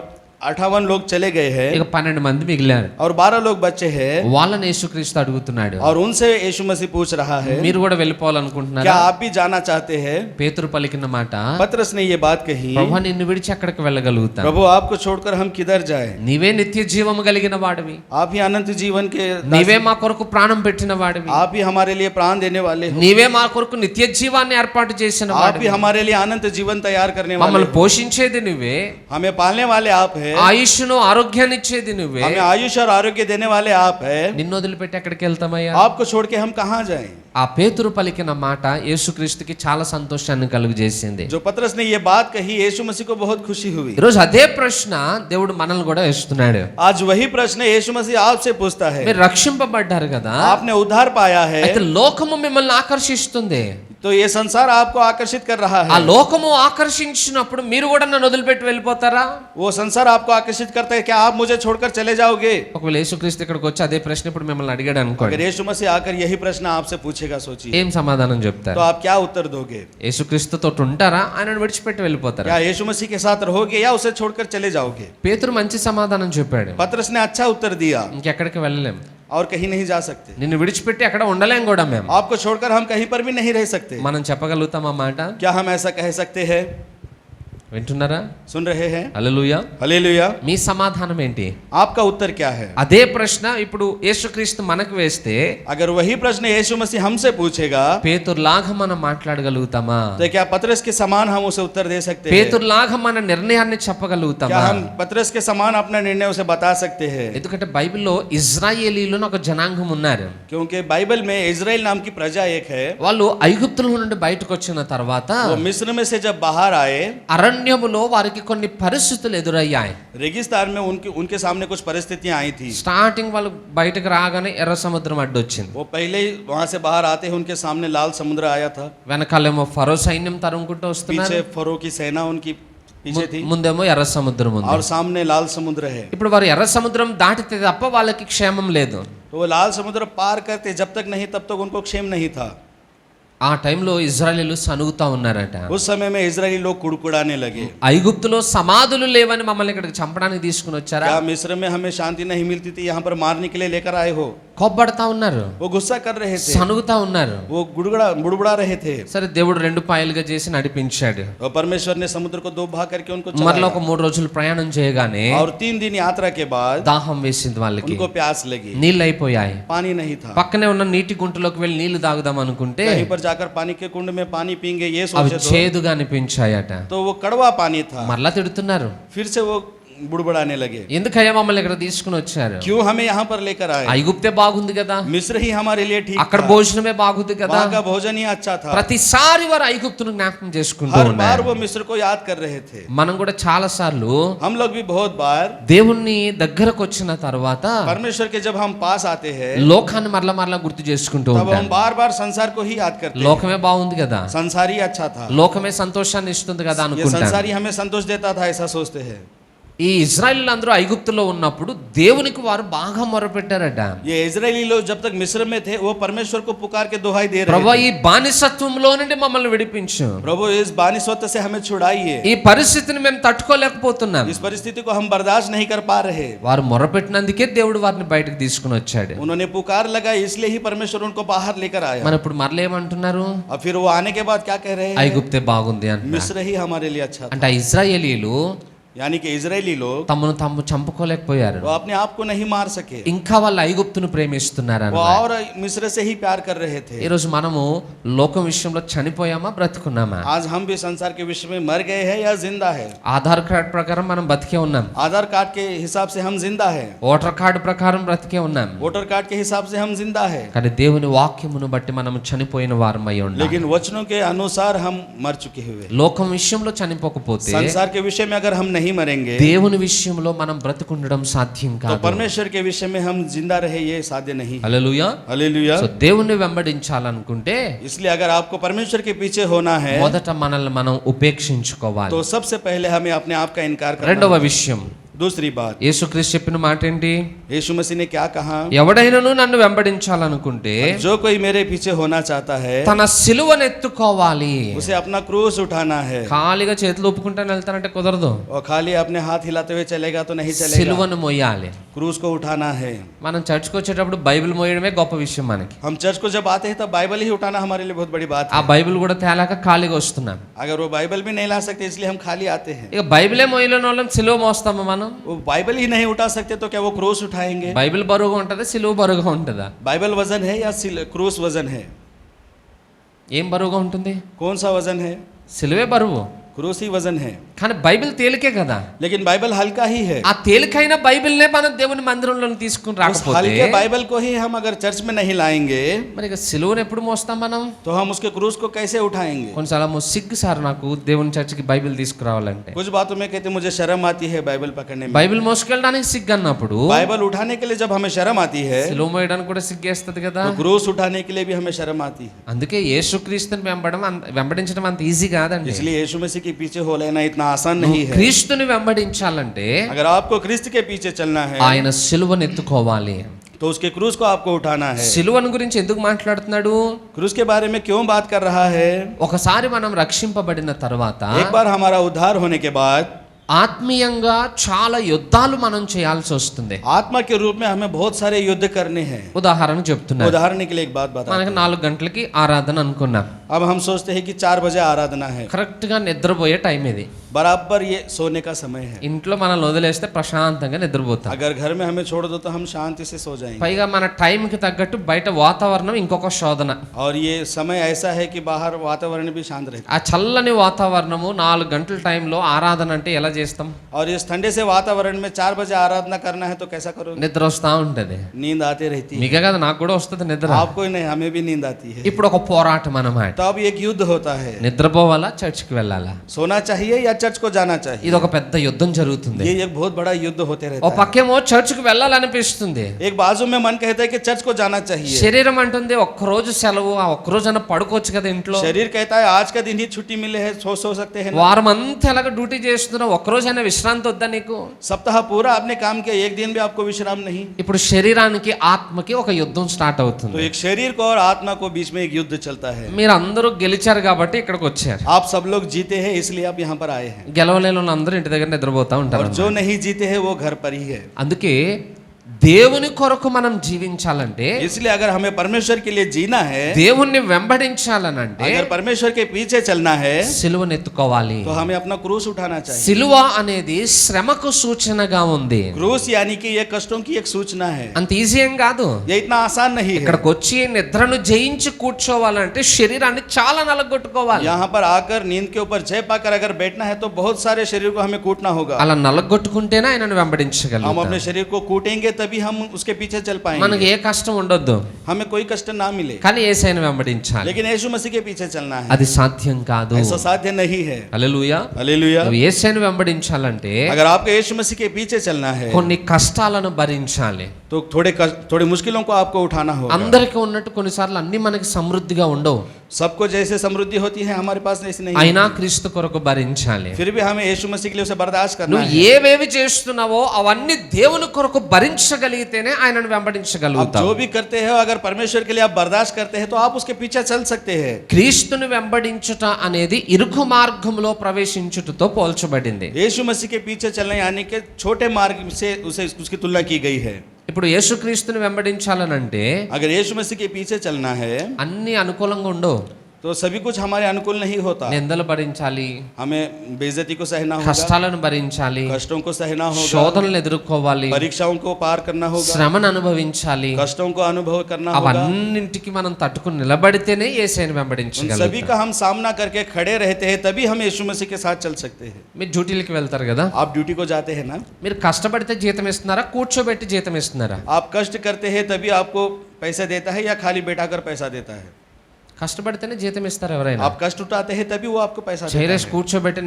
58 लोग चले गए हैं ఇక 12 మంది మిగిలారు. और 12 लोग बचे हैं. వాళ్ళని యేసుక్రీస్తు అడుగుతున్నాడు, और उनसे यीशु मसीह पूछ रहा है, మీరు కూడా क्या వెళ్ళిపోవాలనుకుంటున్నారా? आप भी जाना चाहते हैं? పేతురు పలికిన మాట, पतरस ने ये बात कही, ప్రభువా నిన్ను విడిచి ఎక్కడికి వెళ్ళగలుగుతాను? प्रभु आपको छोड़कर हम किधर जाए? నీవే నిత్య జీవము కలిగిన వాడివి, आप ही अनंत जीवन के నీవే మా కొరకు ప్రాణం పెట్టిన వాడివి, आप ही हमारे लिए प्राण देने वाले हो. నీవే మా కొరకు నిత్య జీవాన్ని ఏర్పాటు చేసిన आप ही వాడివి, हमारे लिए अनंत जीवन तैयार करने वाले మమ్మల్ని हो. పోషించేది నువ్వే, हमें पालने वाले आप हैं. ఆయుష్ను ఆరోగ్యాన్ని ఇచ్చేది నువ్వే. हमें आयुष और आरोग्य देने वाले आप हैं. నిన్ను వదిలిపెట్టి ఎక్కడికి వెళ్తామయ్యా? आपको छोड़ के हम कहाँ जाएं? ఆ పేతురు పలికిన మాట యేసుక్రీస్తుకి చాలా సంతోషాన్ని కలుగజేసింది. जो पतरस ने ये बात कही, यीशु मसीह को बहुत खुशी हुई. ఈరోజు అదే ప్రశ్న దేవుడు మనల్ని కూడా వేస్తున్నాడు. आज वही प्रश्न यीशु मसीह आपसे पूछता है. మీరు రక్షింపబడ్డారు కదా, आपने उद्धार पाया है, అయితే లోకము మిమ్మల్ని ఆకర్షిస్తుంది. तो ये संसार आपको आकर्षित कर रहा ఆ है. లోకము ఆకర్షించినప్పుడు మీరు కూడా నన్ను వదిలిపెట్టి వెళ్ళిపోతారా? वो संसार आपको आकर्षित करता है, क्या आप मुझे छोड़कर चले जाओगे? ఒకవేళ యేసుక్రీస్తు ఇక్కడికి వచ్చి అదే ప్రశ్న ఇప్పుడు మిమ్మల్ని అడిగాడు అనుకోండి, अगर यीशु मसीह आकर यही प्रश्न आपसे पूछेगा, सोचिए, ఏం సమాధానం तो చెప్తారు? आप क्या उत्तर दोगे? యేసుక్రీస్తుతో ఉంటారా, ఆయనను విడిచిపెట్టి వెళ్ళిపోతారా? क्या यीशु मसीह के साथ रहोगे या उसे छोड़कर चले जाओगे? పేతురు మంచి సమాధానం చెప్పాడు, पतरस ने अच्छा उत्तर दिया, ఇంకెక్కడికి వెళ్ళలేం, और कहीं नहीं जा सकते. నిన్ను విడిచిపెట్టి అక్కడ ఉండలేం కూడా మేము. आपको छोड़कर हम कहीं पर भी नहीं रह सकते. మనం చెప్పగలుగుతాం ఆ మాట? क्या हम ऐसा कह सकते हैं? వింటున్నారా? सुन रहे हैं? హల్లెలూయా. हालेलुया। మీ సమాధానం ఏంటి? आपका उत्तर क्या है? అదే ప్రశ్న ఇప్పుడు యేసుక్రీస్తు మనకు వేస్తే अगर वही प्रश्न यीशु मसीह हमसे पूछेगा పేతురులాగా మనం మాట్లాడగలుగుతామా? तो क्या पतरस के समान हम उसे उत्तर दे सकते हैं? పేతురులాగా మన నిర్ణయాన్ని क्या చెప్పగలుగుతామా? हम पतरस के समान अपना निर्णय उसे बता सकते हैं? ఎందుకంటే బైబిల్లో ఇజ్రాయేలీలు అని ఒక జనాంగం ఉన్నారు. क्योंकि बाइबल में इजराइल नाम की प्रजा एक है। వాళ్ళు ఐగుప్తుల నుండి బయటకు వచ్చిన తర్వాత वो मिस्र में से जब बाहर आए, అరణ్యములో వారికి కొన్ని పరిస్థితులు ఎదురయ్యాయి. रेगिस्तान में उनके सामने कुछ परिस्थितियां आई थी। స్టార్టింగ్ వాళ్ళు బయటకు రాగానే ఎర్ర సముద్రం అడ్డొచ్చింది. वो पहले ही वहां से बाहर आते ही उनके सामने लाल समुद्र आया था। వెనకాలేమో ఫరో సైన్యం తరుముకుంటూ వస్తున్నారు. पीछे फरो की सेना उनकी पीछे थी ముందేమో ఎర్ర సముద్రం ఉంది. और सामने लाल समुद्र है। ఇప్పుడు వారు ఎర్ర సముద్రం దాటితే తప్ప వాళ్ళకి క్షేమం లేదు. तो वो लाल समुद्र पार करते जब तक नहीं तब तक उनको क्षेम नहीं था। ఆ టైంలో ఇజ్రాయేలీలు సనుగుతా ఉన్నారట. उस समय में इजरायली लोग कुड़कुड़ाने लगे। ఐగుప్తులో సమాధులు లేవని మమ్మల్ని ఇక్కడికి చంపడానికి తీసుకుని వచ్చారా? क्या मिस्र में हमें शांति नहीं मिलती थी, यहाँ पर मारने के लिए लेकर आए हो? కోప్పడతా ఉన్నారు, वो गुस्सा कर रहे थे, సనుగుతా ఉన్నారు. वो बुड़बुड़ा रहे थे। సరే దేవుడు 2 పాయలుగా చేసి నడిపించాడు. और परमेश्वर ने समुद्र को 2 भाग करके उनको మరలా चलाया। ఒక 3 రోజులు ప్రయాణం చేయగానే और 3 दिन यात्रा के बाद దాహం వేసింది వాళ్ళకి. उनको प्यास लगी, నీళ్ళు అయిపోయాయి. पानी नहीं था। పక్కనే ఉన్న నీటి గుంటలోకి వెళ్ళి నీళ్లు తాగుదాం అనుకుంటే कहीं पर जाकर पानी के कुंड में पानी पीएंगे ये అవి सोचे చేదుగా అనిపించాయట. तो वो कड़वा पानी था। మరలా తిడుతున్నారు, फिर से वो बुड़बड़ाने लगे, ఎందుకయ్యా మమ్మల్ని ఇక్కడ తీసుకుని వచ్చారు? क्यों हमें यहाँ पर लेकर आए? ఐగుప్తే బాగుంది కదా, मिस्र ही हमारे लिए ठीक అక్కడ था, భోజనమే బాగుంది కదా. वहाँ का भोजन ही अच्छा था। ప్రతిసారి వారు ఐగుప్తును జ్ఞాపకం చేసుకుంటూ हर बार ఉన్నారు. वो मिस्र को याद कर रहे थे। మనం కూడా చాలా సార్లు हम लोग भी बहुत बार దేవుణ్ణి దగ్గరకు వచ్చిన తర్వాత परमेश्वर के जब हम पास आते हैं లోకాన్ని మరలా మరలా గుర్తు చేసుకుంటూ तब ఉంటాం. हम बार बार संसार को ही याद करते हैं। లోకమే బాగుంది కదా, संसार ही अच्छा था, లోకమే సంతోషాన్ని ఇస్తుంది కదా ये అనుకుంటాం. संसार ही हमें संतोष देता था, ऐसा सोचते हैं। ఈ ఇజ్రాయిల్ అందరూ ఐగుప్తులో ఉన్నప్పుడు దేవునికి వారు బాగా మొరపెట్టారట. ये इजरायली लोग जब तक मिस्र में थे वो परमेश्वर को पुकार के दुहाई दे रहे ప్రభువా थे, ఈ బానిసత్వంలో నుండి మమ్మల్ని విడిపించు, प्रभु इस बानिसत्व से हमें छुड़ाइए, ఈ పరిస్థితిని మేము తట్టుకోలేకపోతున్నాం. इस परिस्थिति को हम बर्दाश्त नहीं कर पा रहे। వారు మొరపెట్టినందుకే దేవుడు వారిని బయటకు తీసుకుని వచ్చాడు. उन्होंने पुकार लगाई इसलिए ही परमेश्वर उनको बाहर लेकर आया। మరి ఇప్పుడు మరలేమంటున్నారు? और फिर वो आने के बाद क्या कह रहे हैं? ఐగుప్తే బాగుంది అంటున్నారు. मिस्र ही हमारे लिए अच्छा था। అంటే ఆ ఇజ్రాయేలీలు यानी कि इजरायली लोग తమను తాము చంపుకోలేకపోయారు. वो अपने आप को नहीं मार सके, ఇంకా వాళ్ళు ఐగుప్తును ప్రేమిస్తున్నారు वो అన్నమాట. और मिस्र से ही प्यार कर रहे थे। ఈ రోజు మనము లోకం విషయంలో చనిపోయామా బ్రతుకున్నామా? आज हम भी संसार के विषय में मर गए हैं या जिंदा है? ఆధార్ కార్డ్ ప్రకారం మనం బతికే ఉన్నాం, आधार कार्ड के हिसाब से हम जिंदा है, ఓటర్ కార్డు ప్రకారం బ్రతికే ఉన్నాం. वोटर कार्ड के हिसाब से हम जिंदा है, కానీ దేవుని వాక్యమును బట్టి మనం చనిపోయిన వారమై ఉన్నాం. लेकिन वचनों के अनुसार हम मर चुके हुए। లోకం విషయంలో చనిపోకపోతే संसार के विषय में अगर हम नहीं मरेंगे దేవుని విషయంలో మనం బ్రతుకుండడం సాధ్యం तो కాదు. परमेश्वर के विषय में हम जिंदा रहे ये साध्य नहीं। హల్లెలూయా. हालेलुया। సో దేవుణ్ణి వెంబడించాలనుకుంటే इसलिए अगर आपको परमेश्वर के पीछे होना है మొదట మనల్ని మనం ఉపేక్షించుకోవాలి. तो सबसे पहले हमें अपने आप का इनकार करना రెండవ होगा। విషయం, दूसरी बात, యేసుక్రీస్తు చెప్పిన మాట ఏంటి? यीशु मसीह ने क्या कहा? ఎవడైనను నన్ను వెంబడించాలనుకుంటే जो कोई मेरे पीछे होना चाहता है తన సిలువను ఎత్తుకోవాలి. उसे अपना क्रूस उठाना है। ఖాళీగా చేతులు ఒప్పుకుంటాను వెళ్తానంటే కుదరదు. और खाली अपने हाथ हिलाते हुए चलेगा तो नहीं चलेगा, సిలువను మోయాలి. क्रूस को उठाना है। మనం చర్చ్కి వచ్చేటప్పుడు బైబిల్ మోయడమే గొప్ప విషయం మనకి. हम चर्च को जब आते हैं तब बाइबल ही उठाना हमारे लिए बहुत बड़ी बात ఆ है। బైబిల్ కూడా తేలాక ఖాళీగా వస్తున్నాం. अगर वो बाइबल भी नहीं ला सकते इसलिए हम खाली आते हैं। ఇక బైబిలే మోయలేని వాళ్ళం సిలువ మోస్తామా మనం? वो बाइबल ही नहीं उठा सकते तो क्या वो क्रूस उठाएंगे? బైబిల్ బరువుగా ఉంటుందా, సిలువ బరువుగా ఉంటుందా? बाइबल वजन है या क्रूस वजन है? ఏం బరువుగా ఉంటుంది? कौन सा वजन है? సిలువే బరువు. क्रूस ही वजन है, కానీ బైబిల్ తేలికే కదా. लेकिन बाइबल हल्का ही है। ఆ తేలికైన బైబిల్నే మనం దేవుని మందిరంలో తీసుకుని उस రాకపోతే हल्के बाइबल को ही हम अगर चर्च में नहीं लाएंगे మరి ఇక సిలువను ఎప్పుడు మోస్తాం మనం? तो हम उसके क्रूस को कैसे उठाएंगे? కొన్నిసార్లు సిగ్గు సార్ నాకు దేవుని చర్చికి బైబిల్ తీసుకురావాలంటే. कुछ बातों में कहते मुझे शर्म आती है बाइबल पकड़ने में। బైబిల్ మోసుకెళ్ళడానికి సిగ్గు అన్నప్పుడు बाइबल उठाने के लिए जब हमें शर्म आती है సిలువ మోయడానికి కూడా సిగ్గేస్తుంది కదా. तो क्रूस उठाने के लिए भी हमें शर्म आती है। అందుకే యేసుక్రీస్తుని వెంబడించడం అంత ఈజీ కాదండి. इसलिए यीशु मसीह के पीछे हो लेना इतना आसान नहीं है। క్రీస్తుని వెంబడించాలంటే अगर आपको क्रिस्त के पीछे चलना है ఆయన సిలువను ఎత్తుకోవాలి. तो उसके क्रूस को आपको उठाना है। సిలువను గురించి ఎందుకు మాట్లాడుతున్నాడు? क्रूस के बारे में क्यों बात कर रहा है? ఒకసారి మనం రక్షింపబడిన తర్వాత एक बार हमारा उद्धार होने के बाद ఆత్మీయంగా చాలా యుద్ధాలు మనం చేయాల్సి వస్తుంది. आत्मा के रूप में हमें बहुत सारे युद्ध करने हैं. ఉదాహరణ చెప్తున్నా, उदाहरण के लिए एक बात बता, మనకి 4 గంటలకి ఆరాధన అనుకున్నాం. अब हम सोचते हैं कि 4 बजे आराधना है, కరెక్ట్ గా నిద్రపోయే టైం ఇది. बराबर ये सोने का समय है. ఇంట్లో మనల్ని వదిలేస్తే ప్రశాంతంగా నిద్రపోతాం. अगर घर में हमें छोड़ दो तो हम शांति से सो जाएंगे. పైగా మన టైంకి తగ్గట్టు బయట వాతావరణం ఇంకొక శోధన. और ये समय ऐसा है कि बाहर वातावरण भी शांत रहता ఆ చల్లని వాతావరణము 4 గంటల టైంలో ఆరాధన అంటే ఎలా చేస్తాం? है. और इस ठंडे से वातावरण में 4 बजे आराधना करना है तो कैसा करोगे? నిద్ర వస్తా ఉంటది. नींद आती रहती है. మీకే కదా, నాకు కూడా వస్తుంది నిద్ర. आपको ही नहीं, हमें भी नींद आती है. ఇప్పుడు ఒక పోరాటం అన్నమాట. तो अब एक युद्ध होता है, నిద్రపోవాలా చర్చికి వెళ్ళాలా? सोना चाहिए या चर्च को जाना चाहिए. ఇది ఒక పెద్ద యుద్ధం జరుగుతుంది. ये एक बहुत बड़ा युद्ध होते ఓ रहता है. పక్కేమో చర్చికి వెళ్ళాలనిపిస్తుంది, एक बाजू में मन कहता है कि चर्च को जाना चाहिए. శరీరం అంటుంది ఒక్కరోజు సెలవు, ఆ ఒక్కరోజైనా పడుకోవచ్చు కదా ఇంట్లో. शरीर कहता है आज का दिन ही छुट्टी मिले है, सो सकते हैं ना. వారం అంతా ఎలాగ డ్యూటీ చేస్తున్నావు, ఒక్కరోజైనా విశ్రాంతి వద్దా నీకు? सप्ताह पूरा आपने काम किया, एक दिन भी आपको विश्राम नहीं. ఇప్పుడు శరీరానికి ఆత్మకి ఒక యుద్ధం స్టార్ట్ तो అవుతుంది. एक शरीर को और आत्मा को बीच में एक युद्ध चलता है. మీరు అందరూ గెలిచారు కాబట్టి ఇక్కడికి వచ్చారు. आप सब लोग जीते हैं इसलिए आप यहाँ पर आए हैं. గెలవలేని వాళ్ళందరూ ఇంటి దగ్గర నిద్రపోతా ఉంటారు. और जो नहीं जीते हैं वो घर पर ही है. అందుకే దేవుని కొరకు మనం జీవించాలంటే, इसलिए अगर हमें परमेश्वर के लिए जीना है, దేవుణ్ణి వెంబడించాలనంటే अगर परमेश्वर के पीछे चलना है సిలువను ఎత్తుకోవాలి. तो हमें अपना क्रूस उठाना चाहिए. సిలువ అనేది శ్రమకు సూచనగా ఉంది. क्रूस यानी कि ये कष्टों की एक सूचना है. అంత ఈజీ ఏం కాదు. ये इतना आसान नहीं है. ఇక్కడికి వచ్చి నిద్రను జయించి కూర్చోవాలంటే శరీరాన్ని చాలా నలగొట్టుకోవాలి. यहाँ पर आकर नींद के ऊपर जय पाकर अगर बैठना है तो बहुत सारे शरीर को हमें कूटना होगा. అలా నలగొట్టుకుంటేనే ఆయనను हम వెంబడించగలుగుతాం. अपने शरीर को कूटेंगे तभी हम उसके पीछे चल మనకి पाएंगे. ఏ కష్టం ఉండొద్దు, हमें कोई कष्ट ना मिले, కానీ యేసయ్యను వెంబడించాలి. लेकिन यीशु मसीह के पीछे चलना है. అది సాధ్యం కాదు. ऐसा साध्य नहीं है. హల్లెలూయా. हालेलुया. నువ్వు యేసయ్యను వెంబడించాలంటే अगर आपको यीशु मसीह के पीछे चलना है కొన్ని కష్టాలను భరించాలి. तो थोड़े मुश्किलों को आपको उठाना होगा. అందరికీ ఉన్నట్టు కొన్నిసార్లు అన్ని మనకి సమృద్ధిగా ఉండవు. सबको जैसे समृद्धि होती है हमारे पास ऐसी नहीं అయినా होती. క్రీస్తు కొరకు భరించాలి. फिर भी हमें यीशु मसीह के लिए उसे बर्दाश्त करना నువ్వు है. ఏవేవి చేస్తున్నావో అవన్నీ దేవుని కొరకు భరించగలిగితేనే ఆయనను వెంబడించగలుగుతావు. आप जो भी करते हो अगर परमेश्वर के लिए आप बर्दाश्त करते हैं तो आप उसके पीछे चल सकते हैं. క్రీస్తుని వెంబడించుట అనేది ఇరుకు మార్గంలో ప్రవేశించుటతో పోల్చబడింది. यीशु मसीह के पीछे चलना यानी कि छोटे मार्ग से उसे उसकी तुलना की गई है. ఇప్పుడు యేసుక్రీస్తుని వెంబడించాలనంటే अगर यीशु मसीह के पीछे चलना है అన్ని అనుకూలంగా ఉండవు. तो सभी कुछ हमारे अनुकूल नहीं होता. నిందలు భరించాలి, हमें बेइज्जती को सहना होगा, కష్టాలను భరించాలి, कष्टों को सहना होगा, శోధనలు ఎదుర్కోవాలి, परीक्षाओं को पार करना होगा, శ్రమను అనుభవించాలి. कष्टों को अनुभव करना होगा. అవన్నింటికి మనం తట్టుకుని నిలబడితేనే యేసయ్యను उन सभी వెంబడించగలుగుతాం. का हम सामना करके खड़े रहते हैं तभी हम यीशु मसीह के साथ चल सकते हैं. మీరు డ్యూటీలకి వెళ్తారు కదా, आप ड्यूटी को जाते हैं ना, మీరు కష్టపడితే జీతం ఇస్తున్నారా, కూర్చోబెట్టి జీతం ఇస్తున్నారా? आप कष्ट करते हैं तभी आपको पैसा देता है या खाली बैठाकर पैसा देता है. కష్టపడితేనే జీతం ఇస్తారు ఎవరైనా. आप कष्ट उठाते हैं तभी वो आपको पैसा देता చైరేసి है. కూర్చోబెట్టి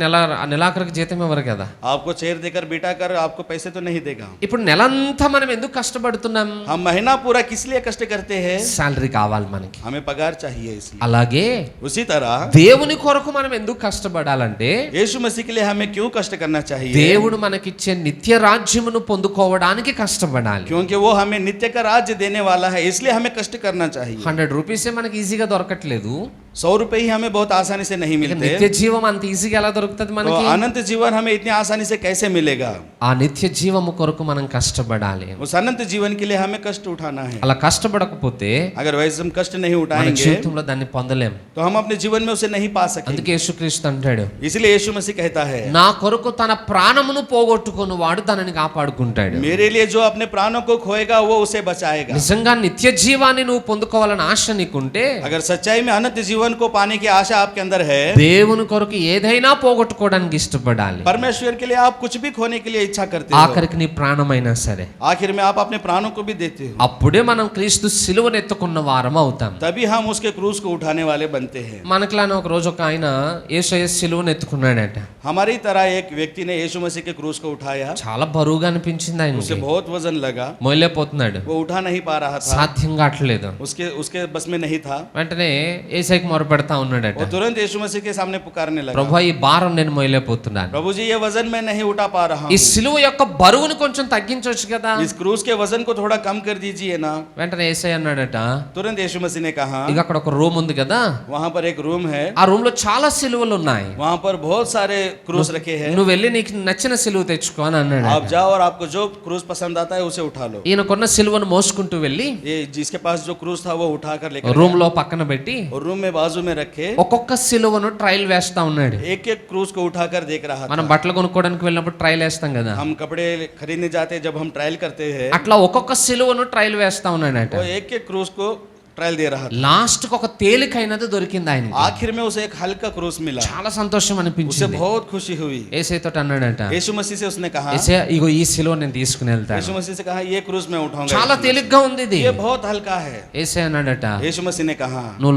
నెలాఖరికి జీతం ఇవ్వరు కదా. आपको चेयर देकर बिठा कर आपको पैसे तो नहीं देगा. ఇప్పుడు నెలంతా మనం ఎందుకు కష్టపడుతున్నాం? हम महीना पूरा किस लिए कष्ट करते हैं? శాలరీ కావాలి మనకి. हमें पगार चाहिए इसलिए. అలాగే उसी तरह దేవుని కొరకు మనం ఎందుకు కష్టపడాలంటే, यीशु मसीह के लिए हमें क्यों कष्ट करना चाहिए? దేవుడు మనకిచ్చే నిత్య రాజ్యమును పొందుకోవడానికి కష్టపడాలి. क्योंकि वो हमें नित्य का राज्य देने वाला है, इसलिए हमें कष्ट करना चाहिए. 100 రూపీసే మనకి ఈజీగా దొరకట్లేదు. 100 रुपए ही हमें बहुत आसानी से नहीं ఇక मिलते. నిత్య జీవం అంత ఈజీగా ఎలా దొరుకుతుంది तो మనకి? अनंत जीवन हमें इतनी आसानी से कैसे मिलेगा? ఆ నిత్య జీవము కొరకు మనం కష్టపడాలి. उस अनंत जीवन के लिए हमें कष्ट उठाना है. అలా కష్టపడకపోతే अगर वैसे हम कष्ट नहीं మన उठाएंगे జీవితంలో దాన్ని పొందలేం. तो हम अपने जीवन में उसे नहीं पा सकेंगे. అందుకే యేసుక్రీస్తు అంటాడు, इसलिए यीशु मसीह कहता है, నా కొరకు తన ప్రాణమును పోగొట్టుకుని వాడు తనని కాపాడుకుంటాడు. मेरे लिए जो अपने प्राणों को खोएगा वो उसे बचाएगा. నిజంగా నిత్య జీవాన్ని నువ్వు పొందుకోవాలని ఆశ నీకుంటే, अगर सच्चाई में अनंत जीवन को पाने की आशा आपके अंदर है, దేవుని కొరకు ఏదైనా పోగొట్టుకోవడానికి ఇష్టపడాలి. परमेश्वर के लिए आप कुछ भी खोने के लिए इच्छा करते हो, ఆఖరికి నీ ప్రాణమైనా సరే. आखिर में आप अपने प्राणों को भी देते हो. అప్పుడే మనం క్రీస్తు సిలువను ఎత్తుకున్న వారం అవుతాం. तभी हम उसके क्रूस को उठाने वाले बनते हैं. మనకులానే ఒక రోజు ఒక ఆయన యేసయ్య సిలువను ఎత్తుకున్నాడట. हमारी तरह एक व्यक्ति ने यीशु मसीह के क्रूस को उठाया. చాలా బరువుగా అనిపించింది उसे ఆయనకి. बहुत वजन लगा, మోయలేకపోతున్నాడు, वो उठा नहीं पा रहा था, సాధ్యం కావట్లేదు. उसके बस में नहीं था. వెంటనే యేసయ్యకి మొరపెడతా ఉన్నాడట, वो तुरंत यीशु मसीह के सामने पुकारने लगा, ప్రభు ఈ భారం నేను మోయలేకపోతున్నాను, प्रभु जी ये वजन मैं नहीं उठा पा रहा ఈ हूँ, సిలువ యొక్క బరువును కొంచెం తగ్గించవచ్చు కదా. इस क्रूस के वजन को थोड़ा कम कर दीजिए ना। వెంటనే యేసయ్య అన్నాడట, तुरंत यीशु मसीह ने कहा, ఇక అక్కడ ఒక రూమ్ ఉంది కదా, वहां पर एक रूम है, ఆ రూమ్ లో చాలా సిలువలు ఉన్నాయి, वहां पर बहुत सारे क्रूस रखे हैं, నువ్వు వెళ్ళి నీకు నచ్చిన సిలువ తెచ్చుకో అని అన్నాడు. आप जाओ और आपको जो क्रूस पसंद आता है उसे उठा लो। ఈయనకున్న సిలువను మోసుకుంటూ వెళ్ళి ये जिसके पास जो क्रूस था वो उठा कर लेकर రూమ్ లో పక్కన పెట్టి और रूम में बाजू में रखे ఒక్కొక్క సిలువను ట్రయల్ వేస్తా ఉన్నాడు. एक एक क्रूस को उठाकर देख रहा మనం था। బట్టలు కొనుక్కోవడానికి వెళ్ళినప్పుడు ట్రయల్ వేస్తాం కదా, हम कपड़े खरीदने जाते हैं, जब हम ट्रायल करते हैं, అట్లా ఒక్కొక్క సిలువను ట్రయల్ వేస్తా ఉన్నాడట. वो एक एक क्रूस को ट्रायल दे रहा था। లాస్ట్ కి ఒక తేలికైనది దొరికింది ఆయనకి. आखिर में उसे एक हल्का क्रूस मिला, చాలా సంతోషం उसे అనిపించింది. बहुत खुशी हुई। యేసయ్యతో అన్నాడట, यीशु मसीह से उसने कहा, యేసయ్య ఇగో ఈ సిలువ నేను తీసుకుని यीशु వెళ్తాను, मसीह से कहा ये क्रूस मैं उठाऊंगा, చాలా తేలిగ్గా ఉంది ఇది. ये बहुत हल्का है। యేసయ్య అన్నాడట, यीशु मसीह ने कहा, నువ్వు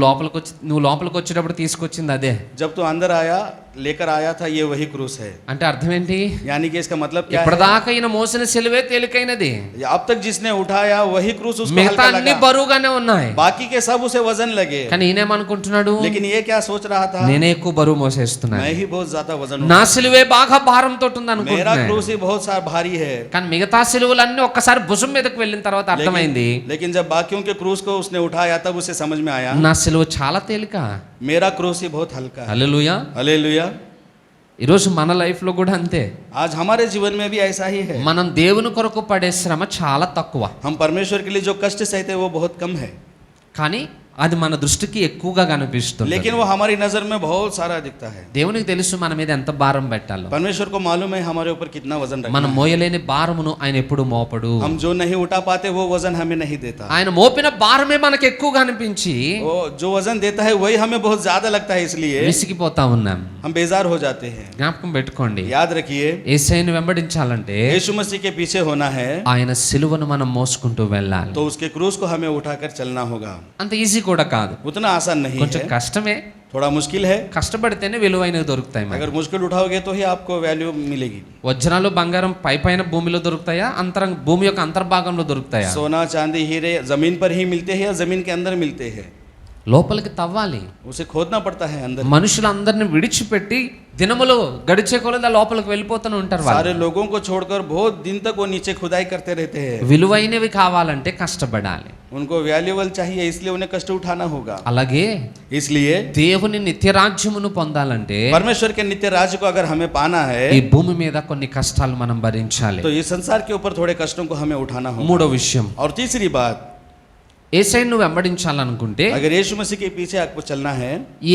లోపలికి వచ్చేటప్పుడు తీసుకొచ్చింది అదే. जब तू अंदर आया लेकर आया था ये वही क्रूस है। అంటే అర్థం ఏంటి? यानी कि इसका मतलब क्या है? ఇప్పటిదాకా ఈయన మోసిన సిలువే తేలికైనది, अब तक जिसने उठाया वही क्रूस उसको మిగతా हल्का అన్ని लगा, బరువుగానే ఉన్నాయి. बाकी के सब उसे वजन लगे। కానీ ఈయనేమనుకుంటున్నాడు, लेकिन ये क्या सोच रहा था, నేనే ఎక్కువ బరువు మోసేస్తున్నాను, मैं ही बहुत ज्यादा वजन నా సిలువే బాగా భారంతో ఉంది मेरा అనుకుంటున్నాడు. क्रूस ही बहुत सारा भारी है। కానీ మిగతా సిలువలన్నీ ఒక్కసారి భుజం మీదకి వెళ్ళిన తర్వాత అర్థమైంది, लेकिन जब बाकियों के क्रूस को उसने उठाया तब उसे समझ में आया నా సిలువ చాలా తేలిక. मेरा क्रूस ही बहुत हल्का है। హల్లెలూయా. हालेलुया। ఈరోజు మన లైఫ్ లో కూడా అంతే, आज हमारे जीवन में भी ऐसा ही है। మనం దేవుని కొరకు పడే శ్రమ చాలా తక్కువ, हम परमेश्वर के लिए जो कष्ट सहते हैं वो बहुत कम है, కానీ అది మన దృష్టికి ఎక్కువగా కనిపిస్తుంది. लेकिन वो हमारी नजर में बहुत सारा दिखता है। దేవునికి తెలుసు మన మీద ఎంత భారం పెట్టాలో. परमेश्वर को मालूम है हमारे ऊपर कितना वजन रखना మనం है। మోయలేని భారమును ఆయన ఎప్పుడు మోపడు. हम जो नहीं उठा पाते वो वजन हमें नहीं देता, ఆయన మోపిన భారమే మనకు ఎక్కువగా అనిపించి वो जो वजन देता है वही हमें बहुत ज्यादा लगता है, इसलिए విసిగిపోతా ఉన్నాం. हम बेजार हो जाते हैं। జ్ఞాపకం పెట్టుకోండి, याद रखिए, యేసయ్యను వెంబడించాలంటే यीशु मसीह के पीछे होना है ఆయన సిలువను మనం మోసుకుంటూ వెళ్ళాలి. तो उसके क्रूस को हमें उठाकर चलना होगा। అంత ఈజీ కూడా కాదు, उतना आसान नहीं కొంచెం है, కష్టమే. थोड़ा मुश्किल है। కష్టపడితేనే విలువైనవి దొరుకుతాయి మనకి. अगर मुश्किल उठाओगे तो ही आपको वैल्यू मिलेगी। వజ్రాలు బంగారం పైన భూమిలో దొరుకుతాయా, భూమి యొక్క అంతర్భాగంలో దొరుకుతాయా? सोना चांदी हीरे जमीन पर ही मिलते हैं या जमीन के अंदर मिलते हैं? లోపలికి తవ్వాలి. उसे खोदना पड़ता है अंदर। మనుషులందరిని విడిచిపెట్టి దినములు గడిచే కొలది లోపలికి వెళ్ళిపోతూనే ఉంటారు. सारे लोगों को छोड़कर बहुत दिन तक वो नीचे खुदाई करते रहते हैं। విలువైనవి కావాలంటే కష్టపడాలి. उनको वैल्यूबल चाहिए, इसलिए उन्हें कष्ट उठाना होगा। అలాగే इसलिए దేవుని నిత్యరాజ్యమును పొందాలంటే परमेश्वर के नित्य राज्य को अगर हमें पाना है ఈ భూమి మీద కొన్ని కష్టాలు మనం భరించాలి. तो इस संसार के ऊपर थोड़े कष्टों को हमें उठाना होगा। మూడో విషయం, और तीसरी बात, యేసయ్యను వెంబడించాలనుకుంటే अगर यीशु मसीह के पीछे आपको चलना है,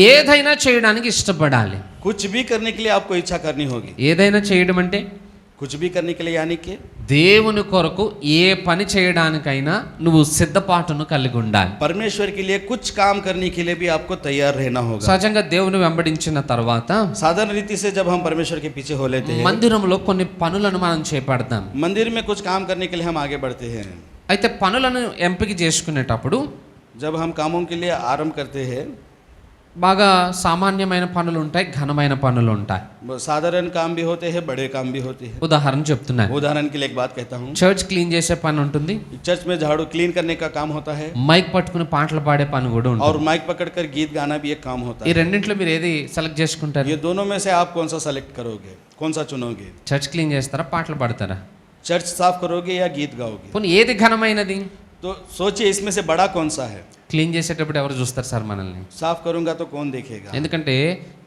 ఏదైనా చేయడానికి ఇష్టపడాలి. कुछ भी करने के लिए आपको इच्छा करनी होगी। ఏదైనా చేయడం అంటే कुछ भी करने के लिए यानी कि దేవుని కొరకు ఏ పని చేయడానికైనా నువ్వు సిద్ధపాటును కలిగి ఉండాలి. परमेश्वर के लिए कुछ काम करने के लिए भी आपको तैयार रहना होगा। సహజంగా దేవుని వెంబడించిన తర్వాత साधारण रीति से जब हम परमेश्वर के पीछे हो लेते हैं, మందిరంలో కొన్ని పనులను మనం చేపడతాం. मंदिर में कुछ काम करने के लिए हम आगे बढ़ते हैं। అయితే పనులను ఎంపిక చేసుకునేటప్పుడు जब हम कामों के लिए आरंभ करते हैं, బాగా సామాన్యమైన పనులు ఉంటాయి, ఘనమైన పనులు ఉంటాయి. साधारण काम भी होते हैं, बड़े काम भी होते हैं। ఉదాహరణ చెప్తున్నాను, उदाहरण के लिए एक बात कहता हूँ, చర్చ్ క్లీన్ చేసే పని ఉంటుంది, चर्च में झाड़ू क्लीन करने का काम होता है, మైక్ పట్టుకుని పాటలు పాడే పని కూడా और ఉంటుంది. माइक पकड़कर गीत गाना भी एक काम होता ఈ है। రెండింటిలో మీరు ఏది సెలెక్ట్ చేసుకుంటారు? ये दोनों में से आप कौन सा सेलेक्ट करोगे, कौन सा चुनोगे? చర్చ్ క్లీన్ చేస్తారా, పాటలు పాడతారా? चर्च साफ करोगे या गीत गाओगे? పోనీ ఏది ఘనమైనది? तो सोचिए इसमें से बड़ा कौन सा है? క్లీన్ చేసేటప్పుడు ఎవరు చూస్తారు సార్ మనల్ని? साफ करूंगा तो कौन देखेगा? ఎందుకంటే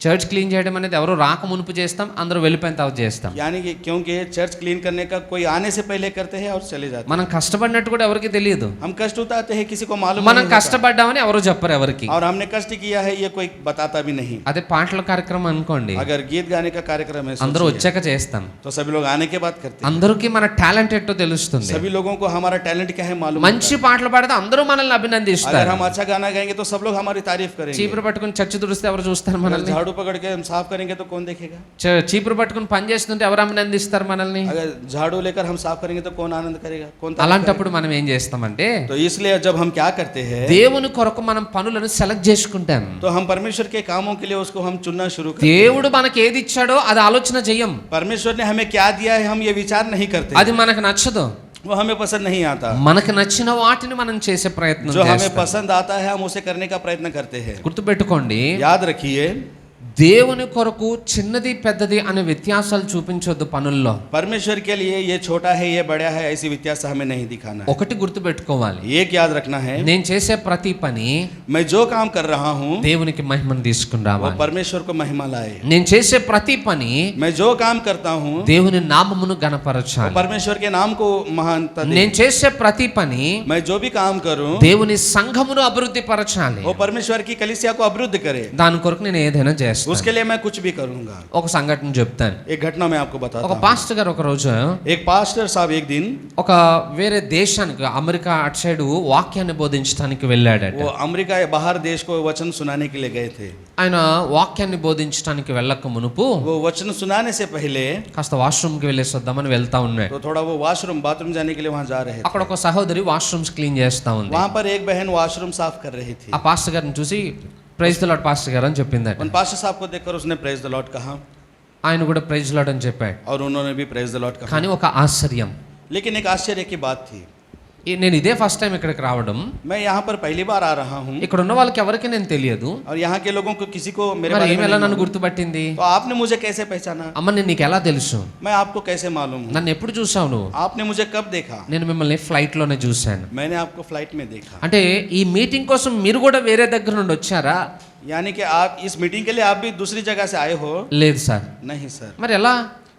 చర్చ్ క్లీన్ చేయడం అనేది ఎవరు రాక మునుపు చేస్తాం, అందరూ వెళ్ళిపోయిన తర్వాత చేస్తాం. यानी कि क्योंकि चर्च क्लीन करने का कोई आने से पहले करते हैं और चले जाते మనం కష్టపడినట్టు కూడా ఎవరికి తెలియదు. हैं। हम कष्ट उठाते हैं, किसी को मालूम మనం नहीं होता। కష్టపడ్డామని ఎవరు చెప్పరు ఎవరికి. और हमने कष्ट किया है ये कोई बताता भी नहीं। అదే పాటల కార్యక్రమం అనుకోండి, अगर गीत गाने का कार्यक्रम है, అందరూ सोचिए, వచ్చాక చేస్తాం, तो सभी लोग आने के बाद करते हैं। అందరికీ మన టాలెంట్ ఏంటో తెలుస్తుంది. सभी लोगों को हमारा टैलेंट क्या है मालूम మంచి పాటలు పాడితే అందరూ మనల్ని होता है। అభినందిస్తారు. अगर हम अच्छा गाना गाएंगे तो सब लोग हमारी तारीफ करेंगे। చీపురు పట్టుకుని చర్చి తుడిస్తే ఎవరు చూస్తారు अगर మనల్ని? झाड़ू पकड़ के हम साफ करेंगे तो कौन देखेगा? చీపురు పట్టుకుని పని చేస్తుంటే ఎవరు అభినందిస్తారు మనల్ని? अगर झाड़ू लेकर हम साफ करेंगे तो कौन आनंद करेगा, कौन तारीफ అలాంటప్పుడు మనం ఏం చేస్తామంటే करेगा? तो इसलिए जब हम क्या करते हैं, దేవుని కొరకు మనం పనులను సెలెక్ట్ చేసుకుంటాం. तो हम परमेश्वर के कामों के लिए उसको हम चुनना शुरू करते हैं। దేవుడు మనకి ఏది ఇచ్చాడో అది ఆలోచన చెయ్యం, परमेश्वर ने हमें क्या दिया है हम ये विचार नहीं करते, అది మనకు నచ్చదు. वो हमें पसंद नहीं आता। మనకు నచ్చిన వాటిని మనం చేసే ప్రయత్నం जो हमें చేస్తాం. पसंद आता है हम उसे करने का प्रयत्न करते हैं। గుర్తుపెట్టుకోండి, याद रखिए, దేవుని కొరకు చిన్నది పెద్దది అనే వ్యత్యాసాలు చూపించొద్దు పనుల్లో. परमेश्वर के लिए ये छोटा है ये बड़ा है ऐसी व्यत्यास हमें नहीं दिखाना है। ఒకటి గుర్తుపెట్టుకోవాలి, एक याद रखना है, నేను చేసే ప్రతి పని मैं जो काम कर रहा हूँ దేవునికి మహిమను తీసుకుని वो రావాలి. परमेश्वर को महिमा लाए। నేను చేసే ప్రతి పని मैं जो काम करता हूँ దేవుని నామమును वो గణపరచాలి. परमेश्वर के नाम को महानता दे। నేను చేసే ప్రతి పని मैं जो भी काम करूँ దేవుని సంఘమును అభివృద్ధి పరచాలి. वो परमेश्वर की कलीसिया को अभिवृद्धि करे। దాని కొరకు నేను ఏదైనా చేస్తాను. उसके लिए मैं कुछ भी करूंगा। ఒక సంఘటన చెప్తాను. एक घटना मैं आपको बताता ఒక हूँ। పాస్టర్ గారు ఒక రోజు एक पास्टर साहब एक दिन ఒక వేరే దేశానికి, అమెరికా అటు సైడ్ వాక్యాన్ని బోధించడానికి వెళ్ళాడట. वो अमेरिका या बाहर देश को वचन सुनाने के लिए गए थे। ఆయన వాక్యాన్ని బోధించడానికి వెళ్ళక మునుపు वो वचन सुनाने से पहले కాస్త వాష్రూమ్కి వెళ్ళేసి వద్దామని వెళ్తా ఉన్నాడు. तो थोड़ा वो वॉशरूम बाथरूम जाने के लिए वहां जा रहे थे। అక్కడ ఒక సహోదరి వాష్రూమ్స్ క్లీన్ చేస్తా ఉంది. वहां पर एक बहन वॉशरूम साफ कर रही थी। ఆ పాస్టర్ గారిని చూసి ప్రైజ్ ది లార్డ్ పాస్టర్ గారు అని చెప్పిందట. उन पास्टर साहब को देखकर उसने प्रेज द लॉर्ड कहा ఆయన కూడా ప్రైజ్ ది లార్డ్ అని చెప్పాడు. और उन्होंने भी प्रेज द लॉर्ड कहा। కానీ ఒక ఆశ్చర్యం, लेकिन एक आश्चर्य की बात थी, నేను ఇదే ఫస్ట్ టైం ఇక్కడికి రావడం. मैं यहाँ पर पहली बार आ रहा हूँ ఇక్కడ ఉన్న వాళ్ళకి ఎవరికి నేను తెలియదు. और यहाँ के लोगों को किसी को मेरे మరి बारे ఏమి में ఎలా नहीं నన్ను मालूम। గుర్తుపట్టింది? तो आपने मुझे कैसे पहचाना? అమ్మ నేను నీకు ఎలా తెలుసు? मैं आपको कैसे मालूम हूँ? నన్ను ఎప్పుడు చూసావు నువ్వు? आपने मुझे कब देखा? నేను మిమ్మల్ని ఫ్లైట్ లోనే చూశాను. मैंने आपको फ्लाइट में देखा। అంటే ఈ మీటింగ్ కోసం మీరు కూడా వేరే దగ్గర నుండి వచ్చారా? यानी कि आप इस मीटिंग के लिए आप भी दूसरी जगह से आए हो? లేదు సార్. नहीं सर। మరి ఎలా?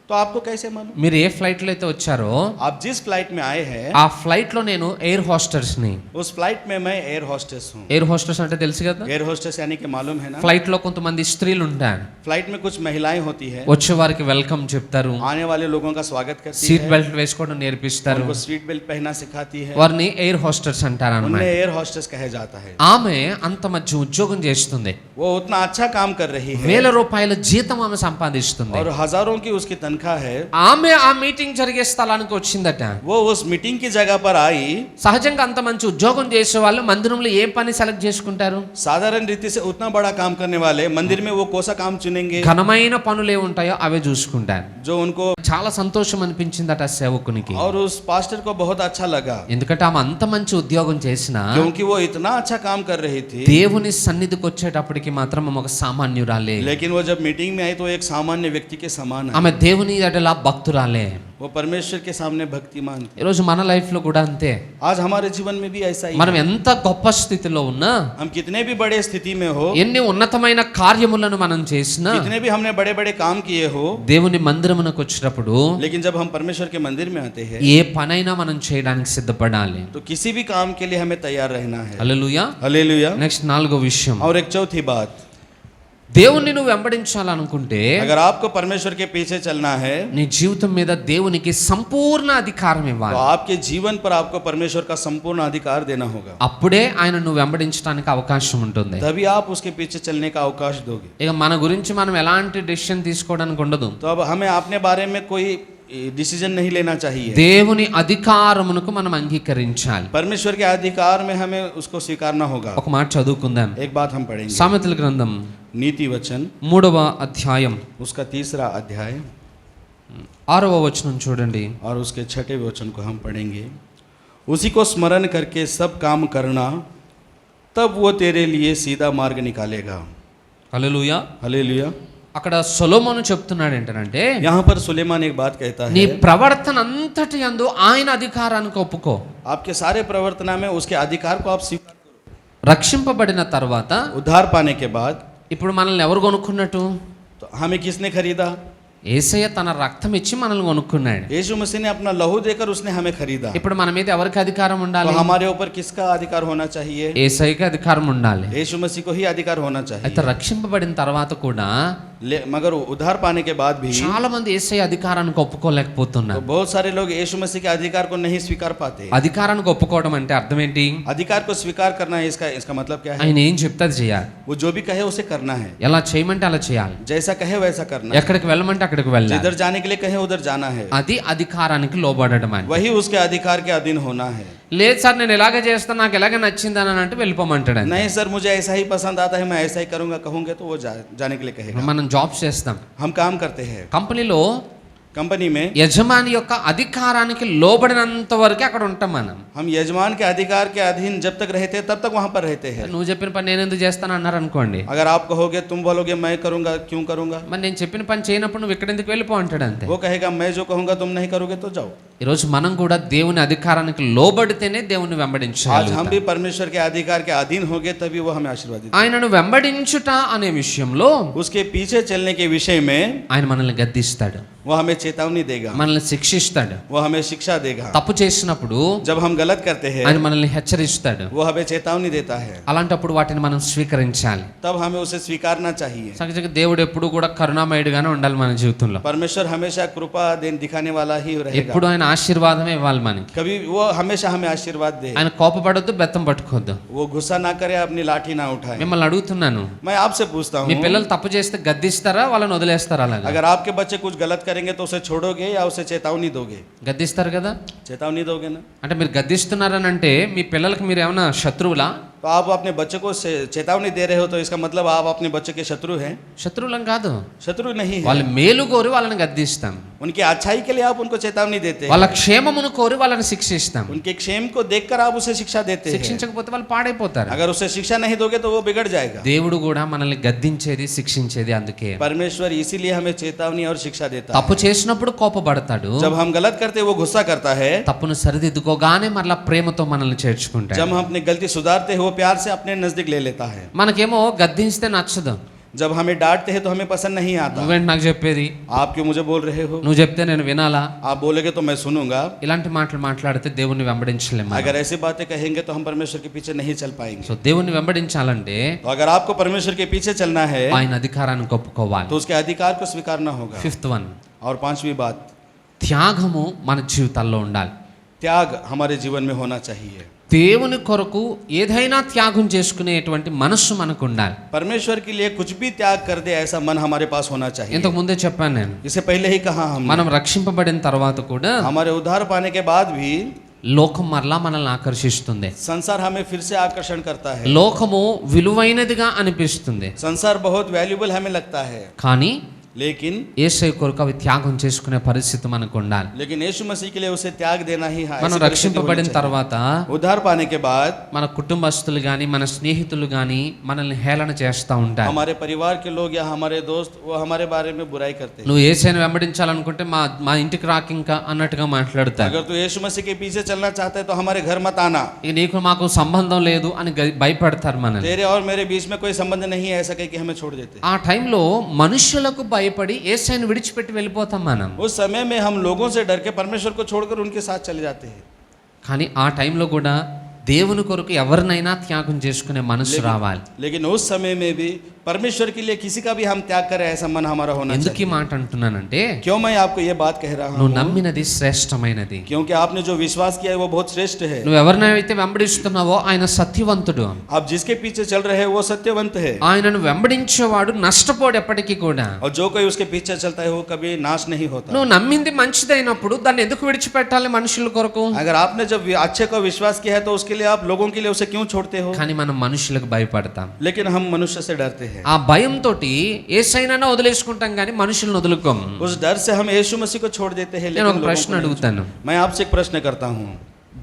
तो आपको कैसे मालूम? మీరు ఏ ఫ్లైట్ లో అయితే వచ్చారో आप जिस फ्लाइट में आए हैं ఆ ఫ్లైట్ లో నేను ఎయిర్ హోస్టర్స్ ని. उस फ्लाइट में मैं एयर होस्टेस हूँ। ఎయిర్ హోస్టర్స్ అంటే తెలుసు కదా, एयर होस्टेस यानी कि मालूम है ना? ఫ్లైట్ లో కొంతమంది స్త్రీలు ఉంటారు. फ्लाइट में कुछ महिलाएं होती है, వచ్చే వారికి వెల్కమ్ చెప్తారు, आने वाले लोगों का स्वागत करती సీట్ है, బెల్ట్ వేసుకోవడం నేర్పిస్తారు. उनको सीट बेल्ट पहनना सिखाती है। వారిని ఎయిర్ హోస్టర్స్ అంటారు అన్నమాట. उन्हें एयर होस्टेस कहा जाता है। ఆమె అంత మంచి ఉద్యోగం చేస్తుంది, वो उतना अच्छा काम कर रही है వేల రూపాయల జీతం ఆమె సంపాదిస్తుంది. और हजारों की उसकी तनख्वाह है। ఆమె ఆ మీటింగ్ జరిగే స్థలానికి వచ్చిందట. वो उस मीटिंग की जगह पर आई। సహజంగా అంత మంచి ఉద్యోగం చేసే వాళ్ళు మందిరంలో ఏ పని సెలెక్ట్ చేసుకుంటారు? साधारण रीति से उतना बड़ा काम करने वाले मंदिर में वो कौन सा काम चुनेंगे? ఘనమైన పనులు ఏ ఉంటాయో అవే చూసుకుంటారు. जो उनको, చాలా సంతోషం అనిపించిందట ఆ సేవకునికి. और उस पास्टर को बहुत अच्छा लगा ఎందుకంటే ఆమె అంత మంచి ఉద్యోగం చేసినా क्योंकि वो इतना अच्छा काम कर रही थी। దేవుని సన్నిధికి వచ్చేటప్పటికి మాత్రం ఆమె ఒక సామాన్యురాలే. लेकिन वो जब मीटिंग में आई तो एक सामान्य व्यक्ति के समान है। ఆమె దేవుని ఎడల భక్తురాలే. वो परमेश्वर के सामने भक्तिमान थी। ఈరోజు మన లైఫ్ లో కూడా అంతే. आज हमारे जीवन में भी ऐसा ही మనం है। ఎంత గొప్ప స్థితిలో ఉన్నా, हम कितने भी बड़े स्थिति में हो, ఎన్ని ఉన్నతమైన కార్యములను మనం చేసినా, कितने भी हमने बड़े बड़े काम किए हो, దేవుని మందిరమునకు వచ్చినప్పుడు लेकिन जब हम परमेश्वर के मंदिर में आते हैं ఏ పనైనా మనం చేయడానికి సిద్ధపడాలి. तो किसी भी काम के लिए हमें तैयार रहना है। హల్లెలూయా. हालेलुया। నెక్స్ట్ నాలుగో విషయం, और एक चौथी बात, దేవుణ్ణి నువ్వు వెంబడించాలనుకుంటే अगर आपको परमेश्वर के पीछे चलना है నీ జీవితం మీద దేవునికి సంపూర్ణ అధికారం तो ఇవ్వాలి. आपके जीवन पर आपको परमेश्वर का संपूर्ण अधिकार देना होगा। అప్పుడే ఆయన నువ్వు వెంబడించడానికి అవకాశం ఉంటుంది. तभी आप उसके पीछे चलने का अवकाश दोगे। ఇక మన గురించి మనం ఎలాంటి డెసిషన్ తీసుకోవడానికి ఉండదు. तो अब हमें अपने बारे में कोई डिसीजन नहीं लेना चाहिए। దేవుని అధికారమునకు మనం అంగీకరించాలి. परमेश्वर के अधिकार में हमें उसको स्वीकारना होगा। ఒక మాట చదువుకుందాం. एक बात हम पढ़ेंगे, సామెతల గ్రంథం नीति वचन 3వ అధ్యాయం उसका 3रा अध्याय 6వ వచనం చూడండి. और उसके 6ठे वचन को हम पढ़ेंगे। उसी को स्मरण करके सब काम करना, तब वो तेरे लिए सीधा मार्ग निकालेगा। హల్లెలూయా. हालेलुया। అక్కడ సొలొమోను చెప్తున్నాడు ఏంటంటే, यहाँ पर सुलेमान एक बात कहता నీ है, ప్రవర్తన అంతటి యందు ఆయన అధికారానికి ఒప్పుకో. आपके सारे प्रवर्तना में उसके अधिकार को आप स्वीकार करो। రక్షింపబడిన తర్వాత उद्धार पाने के बाद ఇప్పుడు మనల్ని ఎవరు కొనుక్కున్నట్టు? तो हमें किसने खरीदा? యేసయ్య తన రక్తం ఇచ్చి మనల్ని కొనుక్కున్నాడు. यीशु मसीह ने अपना लहू देकर उसने हमें खरीदा। ఇప్పుడు మన మీద ఎవరికి అధికారం तो ఉండాలి? हमारे ऊपर किसका अधिकार होना चाहिए? యేసయ్యకి అధికారం ఉండాలి. यीशु मसीह को ही अधिकार होना అయితే चाहिए। రక్షింపబడిన తర్వాత కూడా मगर उद्धार पाने के बाद भी చాలా మంది యేసయ్య అధికారానికి तो ఒప్పుకోలేకపోతున్నారు. बहुत सारे लोग यीशु मसीह के अधिकार को नहीं स्वीकार पाते। అధికారానికి ఒప్పుకోవడం అంటే అర్థం ఏంటి? अधिकार को स्वीकार करना है, इसका मतलब क्या है? ఆయన ఏం చెప్తే అది చేయాలి. वो जो भी कहे उसे करना है, ఎలా చేయమంటే అలా చేయాలి. जैसा कहे वैसा करना है, ఎక్కడికి వెళ్ళమంటే అక్కడికి వెళ్ళాలి. जिधर जाने के लिए कहे उधर जाना है, అది అధికారానికి లోబడడం అని. वही उसके अधिकार के अधीन होना है। లేదు సార్ నేను ఎలాగ చేస్తాను, నాకు ఎలాగ నచ్చింది అని అంటే వెళ్ళిపోమంటాడు ఆయన. नहीं सर मुझे ऐसा ही पसंद आता है, मैं ऐसा ही करूंगा कहूंगे तो वो जाने के लिए कहेगा। మనం జాబ్స్ చేస్తాం, हम काम करते हैं, కంపెనీలో कंपनी में యజమాని యొక్క అధికారానికి లోబడినంత వరకే అక్కడ ఉంటాం మనం. हम यजमान के अधिकार के अधीन जब तक रहते हैं तब तक वहां पर रहते हैं। నువ్వు చెప్పిన పని నేను ఎందుకు చేస్తాను అన్నారు అనుకోండి, अगर आप कहोगे, तुम बोलोगे मैं करूंगा, क्यों करूंगा? మరి నేను చెప్పిన పని చేయనప్పుడు నువ్వు ఇక్కడ ఎందుకు వెళ్ళిపో అంటాడు అంతే. वो कहेगा मैं जो कहूंगा तुम नहीं करोगे तो जाओ। ఈరోజు మనం కూడా దేవుని అధికారానికి లోబడితేనే దేవుని आज వెంబడించాలి. हम भी परमेश्वर के अधिकार के अधीन हो गए तभी वो हमें आशीर्वाद देता ఆయనను వెంబడించుట అనే విషయంలో है। उसके पीछे चलने के विषय में ఆయన మనల్ని గద్దిస్తాడు, वो हमें चेतावनी देगा, మనల్ని శిక్షిస్తాడు. वो हमें शिक्षा देगा। తప్పు చేసినప్పుడు जब हम गलत करते हैं ఆయన మనల్ని హెచ్చరిస్తాడు. वो हमें चेतावनी देता है, అలాంటప్పుడు వాటిని మనం స్వీకరించాలి. तब हमें उसे स्वीकारना चाहिए। సహజంగా దేవుడు ఎప్పుడు కూడా కరుణామయుడుగానే ఉండాలి మన జీవితంలో. परमेश्वर हमेशा कृपा दिन दिखाने वाला ही रहेगा। ఎప్పుడు ఆయన ఆశీర్వాదమే ఇవ్వాలి మనకి. कभी वो हमेशा हमें आशीर्वाद दे। ఆయన కోపపడొద్దు, బెత్తం పట్టుకోవద్దు. वो गुस्सा ना करे, अपनी लाठी ना उठाए। మిమ్మల్ని అడుగుతున్నాను, मैं आपसे पूछता మీ हूँ, పిల్లలు తప్పు చేస్తే గద్దిస్తారా, వాళ్ళని వదిలేస్తారా? అలాగా अगर आपके बच्चे कुछ गलत करेंगे तो उसे छोड़ोगे या उसे चेतावनी दोगे? గద్దిస్తారు కదా. चेतावनी दोगे ना? అంటే మీరు గద్దిస్తున్నారని అంటే మీ పిల్లలకి మీరు ఏమైనా శత్రువులా? तो आप अपने बच्चे को चेतावनी दे रहे हो तो इसका मतलब आप अपने बच्चे के शत्रु हैं? శత్రువులం కాదు, शत्रु नहीं है। వాళ్ళ మేలు కోరి వాళ్ళని గద్దిస్తాం, उनकी अच्छाई के लिए आप उनको चेतावनी देते हैं, వాళ్ళ క్షేమమును కోరి వాళ్ళని శిక్షిస్తాం. उनके क्षेम को देखकर आप उसे शिक्षा देते हैं। శిక్షించకపోతే వాళ్ళు పాడైపోతారు. अगर उसे शिक्षा नहीं दोगे तो वो बिगड़ जाएगा। దేవుడు కూడా మనల్ని గద్దించేది, శిక్షించేది అందుకే. परमेश्वर इसीलिए हमें चेतावनी और शिक्षा देता है। తప్పు చేసినప్పుడు కోపపడతాడు, जब हम गलत करते हैं वो गुस्सा करता है, తప్పును సరిదిద్దుకోగానే మరలా ప్రేమతో మనల్ని చేర్చుకుంటాడు. जब हम अपनी गलती सुधारते हैं वो प्यार से अपने नजदीक ले लेता है। మనకేమో గద్దించితే నచ్చదు. जब हमें डांटते हैं तो हमें पसंद नहीं आता। నువ్వేంటి నాకు చెప్పేది, आप क्यों मुझे बोल रहे हो? నువ్వు చెప్తే నేను వినాలా? आप बोलेगे तो मैं सुनूंगा। ఇలాంటి మాటలు మాట్లాడితే దేవుణ్ణి వెంబడించలేము. अगर ऐसी बातें कहेंगे तो हम परमेश्वर के पीछे नहीं चल पाएंगे। సో దేవుణ్ణి వెంబడించాలంటే तो अगर आपको परमेश्वर के पीछे चलना है ఆయన అధికారాన్ని ఒప్పుకోవాలి. तो उसके अधिकार को स्वीकारना होगा। ఫిఫ్త్ వన్, और पांचवी बात, త్యాగము మన జీవితాల్లో ఉండాలి. त्याग हमारे जीवन में होना चाहिए। దేవుని కొరకు ఏదైనా త్యాగం చేసుకునేటువంటి మనస్సు మనకు ఉండాలి. परमेश्वर के लिए कुछ भी त्याग कर दे ऐसा मन हमारे पास होना चाहिए। ఇంతకు ముందే చెప్పాను నేను, इसे पहले ही कहा हम, మనం రక్షింపబడిన తర్వాత కూడా हमारे उद्धार पाने के बाद भी లోకం మరలా మనల్ని ఆకర్షిస్తుంది. संसार हमें फिर से आकर्षण करता है। లోకము విలువైనదిగా అనిపిస్తుంది, संसार बहुत वैल्यूबल हमें लगता है, కానీ लेकिन యేసయ్య కొరకు అవి త్యాగం చేసుకునే పరిస్థితి మనకు ఉండాలి. यीशु मसीह के लिए उसे त्याग देना ही है। మనం రక్షింపబడిన తర్వాత उद्धार पाने के बाद మన కుటుంబస్తులు కానీ మన స్నేహితులు కానీ మనల్ని హేళన చేస్తూ ఉంటారు. हमारे परिवार के लोग या हमारे दोस्त वो हमारे बारे में बुराई करते हैं। నువ్వు యేసయ్యను వెంబడించాలనుకుంటే మా ఇంటికి రాక ఇంకా అన్నట్టుగా మాట్లాడతారు. अगर तू यीशु मसीह के पीछे चलना चाहता है तो हमारे घर मत आना, ఇక నీకు మాకు సంబంధం లేదు అని భయపడతారు మనల్ని. तेरे और मेरे बीच में कोई संबंध नहीं है ऐसा कह के हमें छोड़ देते हैं। ఆ టైంలో మనుషులకు భయపడి యేసయ్యను విడిచిపెట్టి వెళ్ళిపోతాం మనం. उस समय में हम लोगों से डर के परमेश्वर को छोड़कर उनके साथ चले जाते हैं। కానీ ఆ టైంలో కూడా దేవుని కొరకు ఎవరినైనా త్యాగం చేసుకునే మనసు రావాలి. लेकिन उस समय में भी परमेश्वर के लिए किसी का भी हम त्याग करें ऐसा मन हमारा होना ఎందుకు चाहिए। ఈ మాట అంటున్నానంటే, क्यों मैं आपको ये बात कह रहा నువ్వు हूँ? నమ్మినది శ్రేష్టమైనది. क्योंकि आपने जो विश्वास किया है वो बहुत श्रेष्ठ है। నువ్వు ఎవరినైతే వెంబడిస్తున్నావో ఆయన సత్యవంతుడు. आप जिसके पीछे चल रहे हैं वो सत्यवंत है, ఆయనను వెంబడించేవాడు నష్టపోడు ఎప్పటికీ కూడా. और जो कोई उसके पीछे चलता है वो कभी नाश नहीं होता। నువ్వు నమ్మింది మంచిదైనప్పుడు దాన్ని ఎందుకు విడిచిపెట్టాలి మనుషుల కొరకు? अगर आपने जब अच्छे को विश्वास किया है तो उसके लिए आप लोगों के लिए उसे क्यों छोड़ते हो? కానీ మనం మనుషులకు భయపడతాం. लेकिन हम मनुष्य से डरते हैं। ఆ భయంతో ఏసైనా వదిలేసుకుంటాం కానీ మనుషులను వదులుకోం. उस डर से हम यीशु मसीह को छोड़ देते हैं। నేను लेकिन ఒక लोगों ప్రశ్న को नहीं। అడుగుతాను, मैं आपसे एक प्रश्न करता हूँ,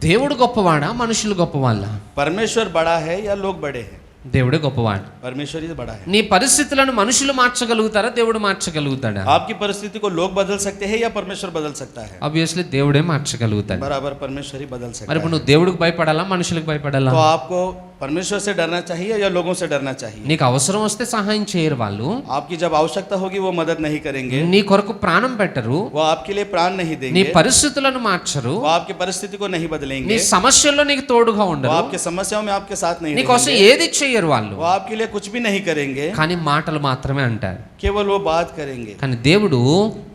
దేవుడు గొప్పవాడా మనుషులు గొప్పవాళ్ళ? परमेश्वर बड़ा है या लोग बड़े हैं? దేవుడే గొప్పవాడు. परमेश्वर ही बड़ा है। నీ పరిస్థితులను మనుషులు మార్చగలుగుతారా, దేవుడు మార్చగలుగుతాడా? आपकी परिस्थिति को लोग बदल सकते हैं या परमेश्वर बदल सकता है? ఆబ్వియస్లీ దేవుడే మార్చగలుగుతాడు. बराबर परमेश्वर ही बदल सकता మరి है। ఇప్పుడు నువ్వు దేవుడికి భయపడాలా మనుషులకు భయపడాలా? तो आपको परमेश्वर से डरना चाहिए या लोगों से डरना चाहिए? నీకు అవసరం వస్తే సహాయం చేయరు వాళ్ళు, आपकी जब आवश्यकता होगी वो मदद नहीं करेंगे, నీ కొరకు ప్రాణం పెట్టరు, वो आपके लिए प्राण नहीं నీ देंगे, పరిస్థితులను మార్చరు, वो आपकी परिस्थिति को नहीं నీ बदलेंगे, సమస్యల్లో నీకు తోడుగా वो ఉండరు, आपके समस्याओं में आपके साथ नहीं నీకోసం रहेंगे, ఏది చెయ్యరు వాళ్ళు. वो आपके लिए कुछ भी नहीं करेंगे, కానీ మాటలు మాత్రమే అంటారు. केवल वो बात करेंगे। కానీ దేవుడు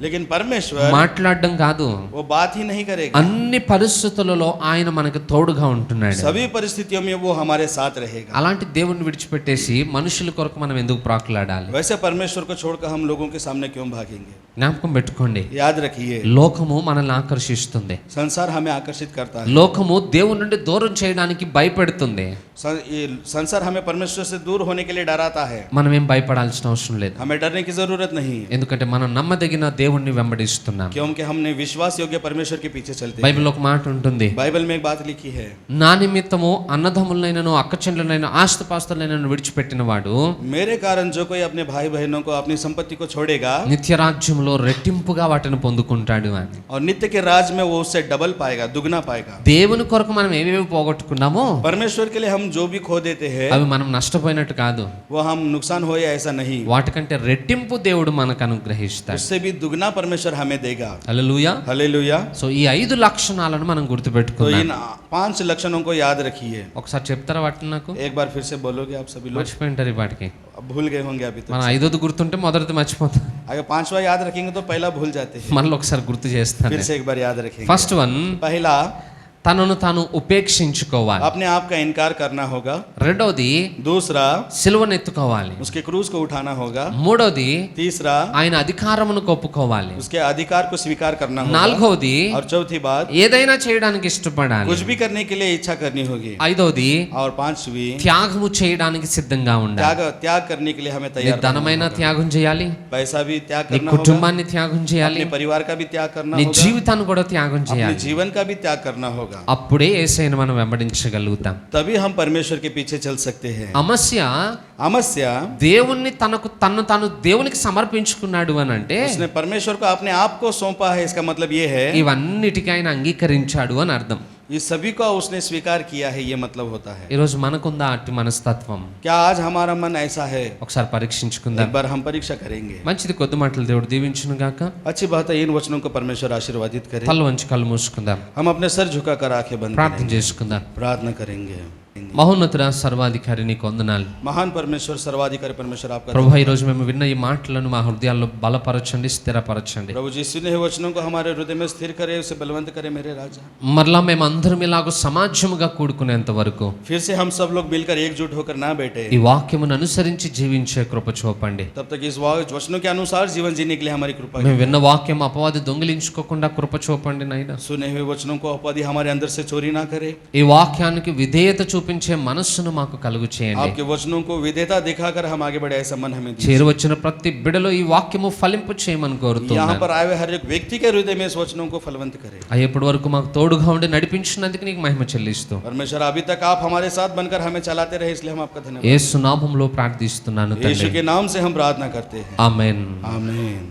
लेकिन परमेश्वर మాట్లాడడం కాదు, वो बात ही नहीं करेगा। అన్ని పరిస్థితులలో ఆయన మనకు తోడుగా ఉంటున్నాడు. सभी परिस्थितियों में वो हमारे साथ रहेगा। అలాంటి దేవుణ్ణి విడిచిపెట్టేసి మనుషుల కొరకు మనం ఎందుకు ప్రాకులాడాలి? वैसे परमेश्वर को छोड़कर हम लोगों के सामने क्यों भागेंगे? జ్ఞాపకం పెట్టుకోండి, याद रखिए, లోకము మనల్ని ఆకర్షిస్తుంది. संसार हमें आकर्षित करता है, లోకము దేవుని నుండి దూరం చేయడానికి భయపెడుతుంది. ये संसार हमें परमेश्वर से दूर होने के लिए डराता है. మనం ఏం భయపడాల్సిన అవసరం లేదు, हमें डरने की जरूरत नहीं, ఎందుకంటే మనం నమ్మదగిన దేవుణ్ణి వెంబడిస్తున్నాం. क्योंकि हमने विश्वास योग्य परमेश्वर के पीछे चलते हैं. బైబిల్లో ఒక మాట ఉంటుంది, बाइबल में एक बात लिखी है, నా నిమిత్తము అన్నదమ్ములైనను అక్కచెల్లెలైన ఆస్తిపాస్తులైనను విడిచిపెట్టిన వాడు मेरे कारण जो कोई अपने भाई बहनों को अपनी संपत्ति को छोड़ेगा నిత్య రాజ్యంలో రెట్టింపుగా వాటిని పొందుకుంటాడు అని. और नित्य के राज में वो उससे डबल पाएगा, दुगना पाएगा. దేవుని కొరకు మనం ఏవేవి పోగొట్టుకున్నామో परमेश्वर के लिए हम जो भी खो देते हैं అవి మనం నష్టపోయినట్టు కాదు, वो हम नुकसान होए ऐसा नहीं, వాటికంటే రెట్టింపు దేవుడు మనకు అనుగ్రహిస్తాడు. उससे भी दुगना परमेश्वर हमें देगा. హల్లెలూయా. हालेलुया. సో ఈ 5 లక్షణాలను మనం तो గుర్తుపెట్టుకున్నాం. इन 5 लक्षणों को याद रखिए. ఒకసారి చెప్తారా వాటిని నాకు? एक बार फिर से बोलोगे आप सभी लोग? మర్చిపోయింటారు ఈ వాటికి. अब भूल गए होंगे अभी మనం तक. 5ది గుర్తుంటే మొదటిది మర్చిపోతాం. अगर 5वां याद रखेंगे तो पहला भूल जाते हैं. మళ్ళీ ఒకసారి గుర్తు చేస్తాను. फिर से एक बार याद रखेंगे. ఫస్ట్ వన్, पहला, తనను తాను ఉపేక్షించుకోవాలి. अपने आप का इनकार करना होगा. రెండోది, दूसरा, సిలువను ఎత్తుకోవాలి. उसके क्रूज को उठाना होगा. మూడోది, तीसरा, ఆయన అధికారమును ఒప్పుకోవాలి. उसके अधिकार को स्वीकार करना होगा. నాలుగోది, और चौथी बात, ఏదైనా చేయడానికి ఇష్టపడాలి. कुछ भी करने के लिए इच्छा करनी होगी. ఐదోది, और 5वीं, త్యాగము చేయడానికి సిద్ధంగా ఉండాలి. त्याग करने के लिए हमें నీ तैयार रहना ధనమైన होगा. త్యాగం చేయాలి, पैसा भी त्याग నీ करना होगा, కుటుంబాన్ని త్యాగం చేయాలి, अपने परिवार का भी त्याग करना నీ होगा, జీవితాన్ని కూడా త్యాగం अपने చేయాలి. जीवन का भी त्याग करना होगा. అప్పుడే యేసయ్యను మనం వెంబడించగలుగుతాం. तभी हम परमेश्वर के पीछे चल सकते हैं. అమస్య अमस्या, దేవుణ్ణి తన్ను తాను దేవునికి సమర్పించుకున్నాడు అని అంటే उसने परमेश्वर को अपने आप को सौंपा है. इसका मतलब ये है ఇవన్నిటికీ ఆయన అంగీకరించాడు అని అర్థం. ये सभी को उसने स्वीकार किया है, ये मतलब होता है. ఈరోజు మనకుందా అట్టి మనస్తత్వం? क्या आज हमारा मन ऐसा है? ఒకసారి పరీక్షించుకుందాం. एक बार हम परीक्षा करेंगे. మంచిది, కొద్ది మాటలు దేవుడు దీవించును గాక. अच्छी बात है, इन वचनों को परमेश्वर आशीर्वादित करे. తల వంచి కళ్ళు మూసుకుందాం, हम अपने सर झुकाकर आंखें बंद ప్రార్థన करेंगे, చేసుకుందాం. प्रार्थना करेंगे. మహోన్నతుడ సర్వాధికారి నీకు వందనాలు महान परमेश्वर, सर्वाधिकारी परमेश्वर, आपका ప్రభు. ఈ రోజు మేము విన్న ఈ మాటలను మా హృదయాల్లో బలపరచండి, స్థిరపరచండి. प्रभु जी, सुने हुए वचनों को हमारे हृदय में स्थिर करे, उसे बलवंत करे मेरे राजा. మరలా మేము అందరం ఇలాగ సమాజముగా కూడుకునేంత వరకు फिर से हम सब लोग मिलकर एकजुट होकर ना बैठे, ఈ వాక్యమును అనుసరించి జీవించే కృప చూపండి. तब तक इस वचनों के अनुसार जीवन जीने के लिए हमारी कृपा మేము విన్న వాక్యం అపవాది దొంగిలించుకోకుండా కృప చూపండి నాయనా. सुने हुए वचनों को अपवादी हमारे अंदर से चोरी ना करे. ఈ వాక్యానికి విధేయత చూపించే మనస్సును మాకు కలుగు చేయండి. आपके वचनों को विधेयता दिखाकर हम आगे बढ़े, ऐसा मन हमें दीजिए. చేరువచ్చిన ప్రతి బిడలో ఈ వాక్యము ఫలింపు చేయమని यहाँ కోరుతున్నాను. पर आए हुए हर एक व्यक्ति के हृदय में इस वचनों को फलवंत करे. అయ్యేప్పటి వరకు మాకు తోడుగా ఉండి నడిపించినందుకు నీకు మహిమ చెల్లిస్తూ परमेश्वर, अभी तक आप हमारे साथ बनकर हमें चलाते रहे, इसलिए हम आपका धन्यवाद. యేసు నామములో ప్రార్థిస్తున్నాను यीशु తండ్రి. के नाम से हम प्रार्थना करते हैं. ఆమేన్. आमीन.